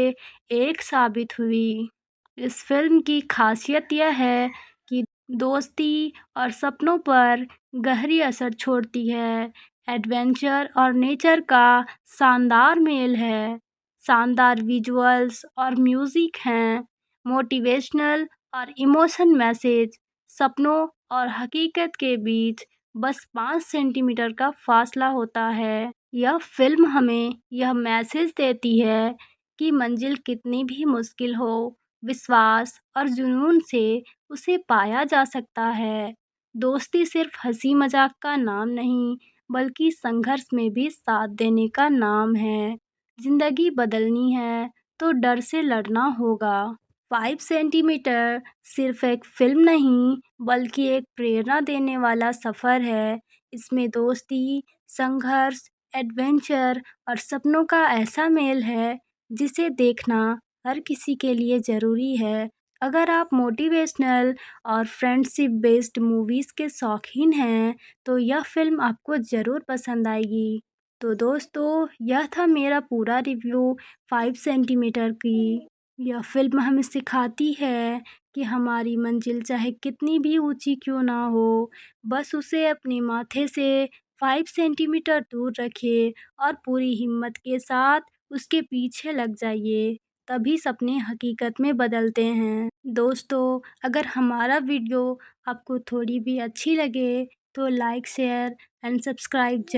एक साबित हुई। इस फिल्म की खासियत यह है कि दोस्ती और सपनों पर गहरी असर छोड़ती है। एडवेंचर और नेचर का शानदार मेल है। शानदार विजुअल्स और म्यूज़िक हैं। मोटिवेशनल और इमोशन मैसेज। सपनों और हकीकत के बीच बस 5 सेंटीमीटर का फासला होता है। यह फिल्म हमें यह मैसेज देती है कि मंजिल कितनी भी मुश्किल हो, विश्वास और जुनून से उसे पाया जा सकता है। दोस्ती सिर्फ हंसी मजाक का नाम नहीं, बल्कि संघर्ष में भी साथ देने का नाम है। जिंदगी बदलनी है तो डर से लड़ना होगा। 5 सेंटीमीटर सिर्फ एक फिल्म नहीं, बल्कि एक प्रेरणा देने वाला सफ़र है। इसमें दोस्ती, संघर्ष, एडवेंचर और सपनों का ऐसा मेल है जिसे देखना हर किसी के लिए ज़रूरी है। अगर आप मोटिवेशनल और फ्रेंडशिप बेस्ड मूवीज़ के शौकीन हैं, तो यह फ़िल्म आपको ज़रूर पसंद आएगी। तो दोस्तों, यह था मेरा पूरा रिव्यू 5 सेंटीमीटर की। यह फ़िल्म हमें सिखाती है कि हमारी मंजिल चाहे कितनी भी ऊंची क्यों ना हो, बस उसे अपने माथे से 5 सेंटीमीटर दूर रखिए और पूरी हिम्मत के साथ उसके पीछे लग जाइए। तभी सपने हकीकत में बदलते हैं। दोस्तों, अगर हमारा वीडियो आपको थोड़ी भी अच्छी लगे तो लाइक, शेयर एंड सब्सक्राइब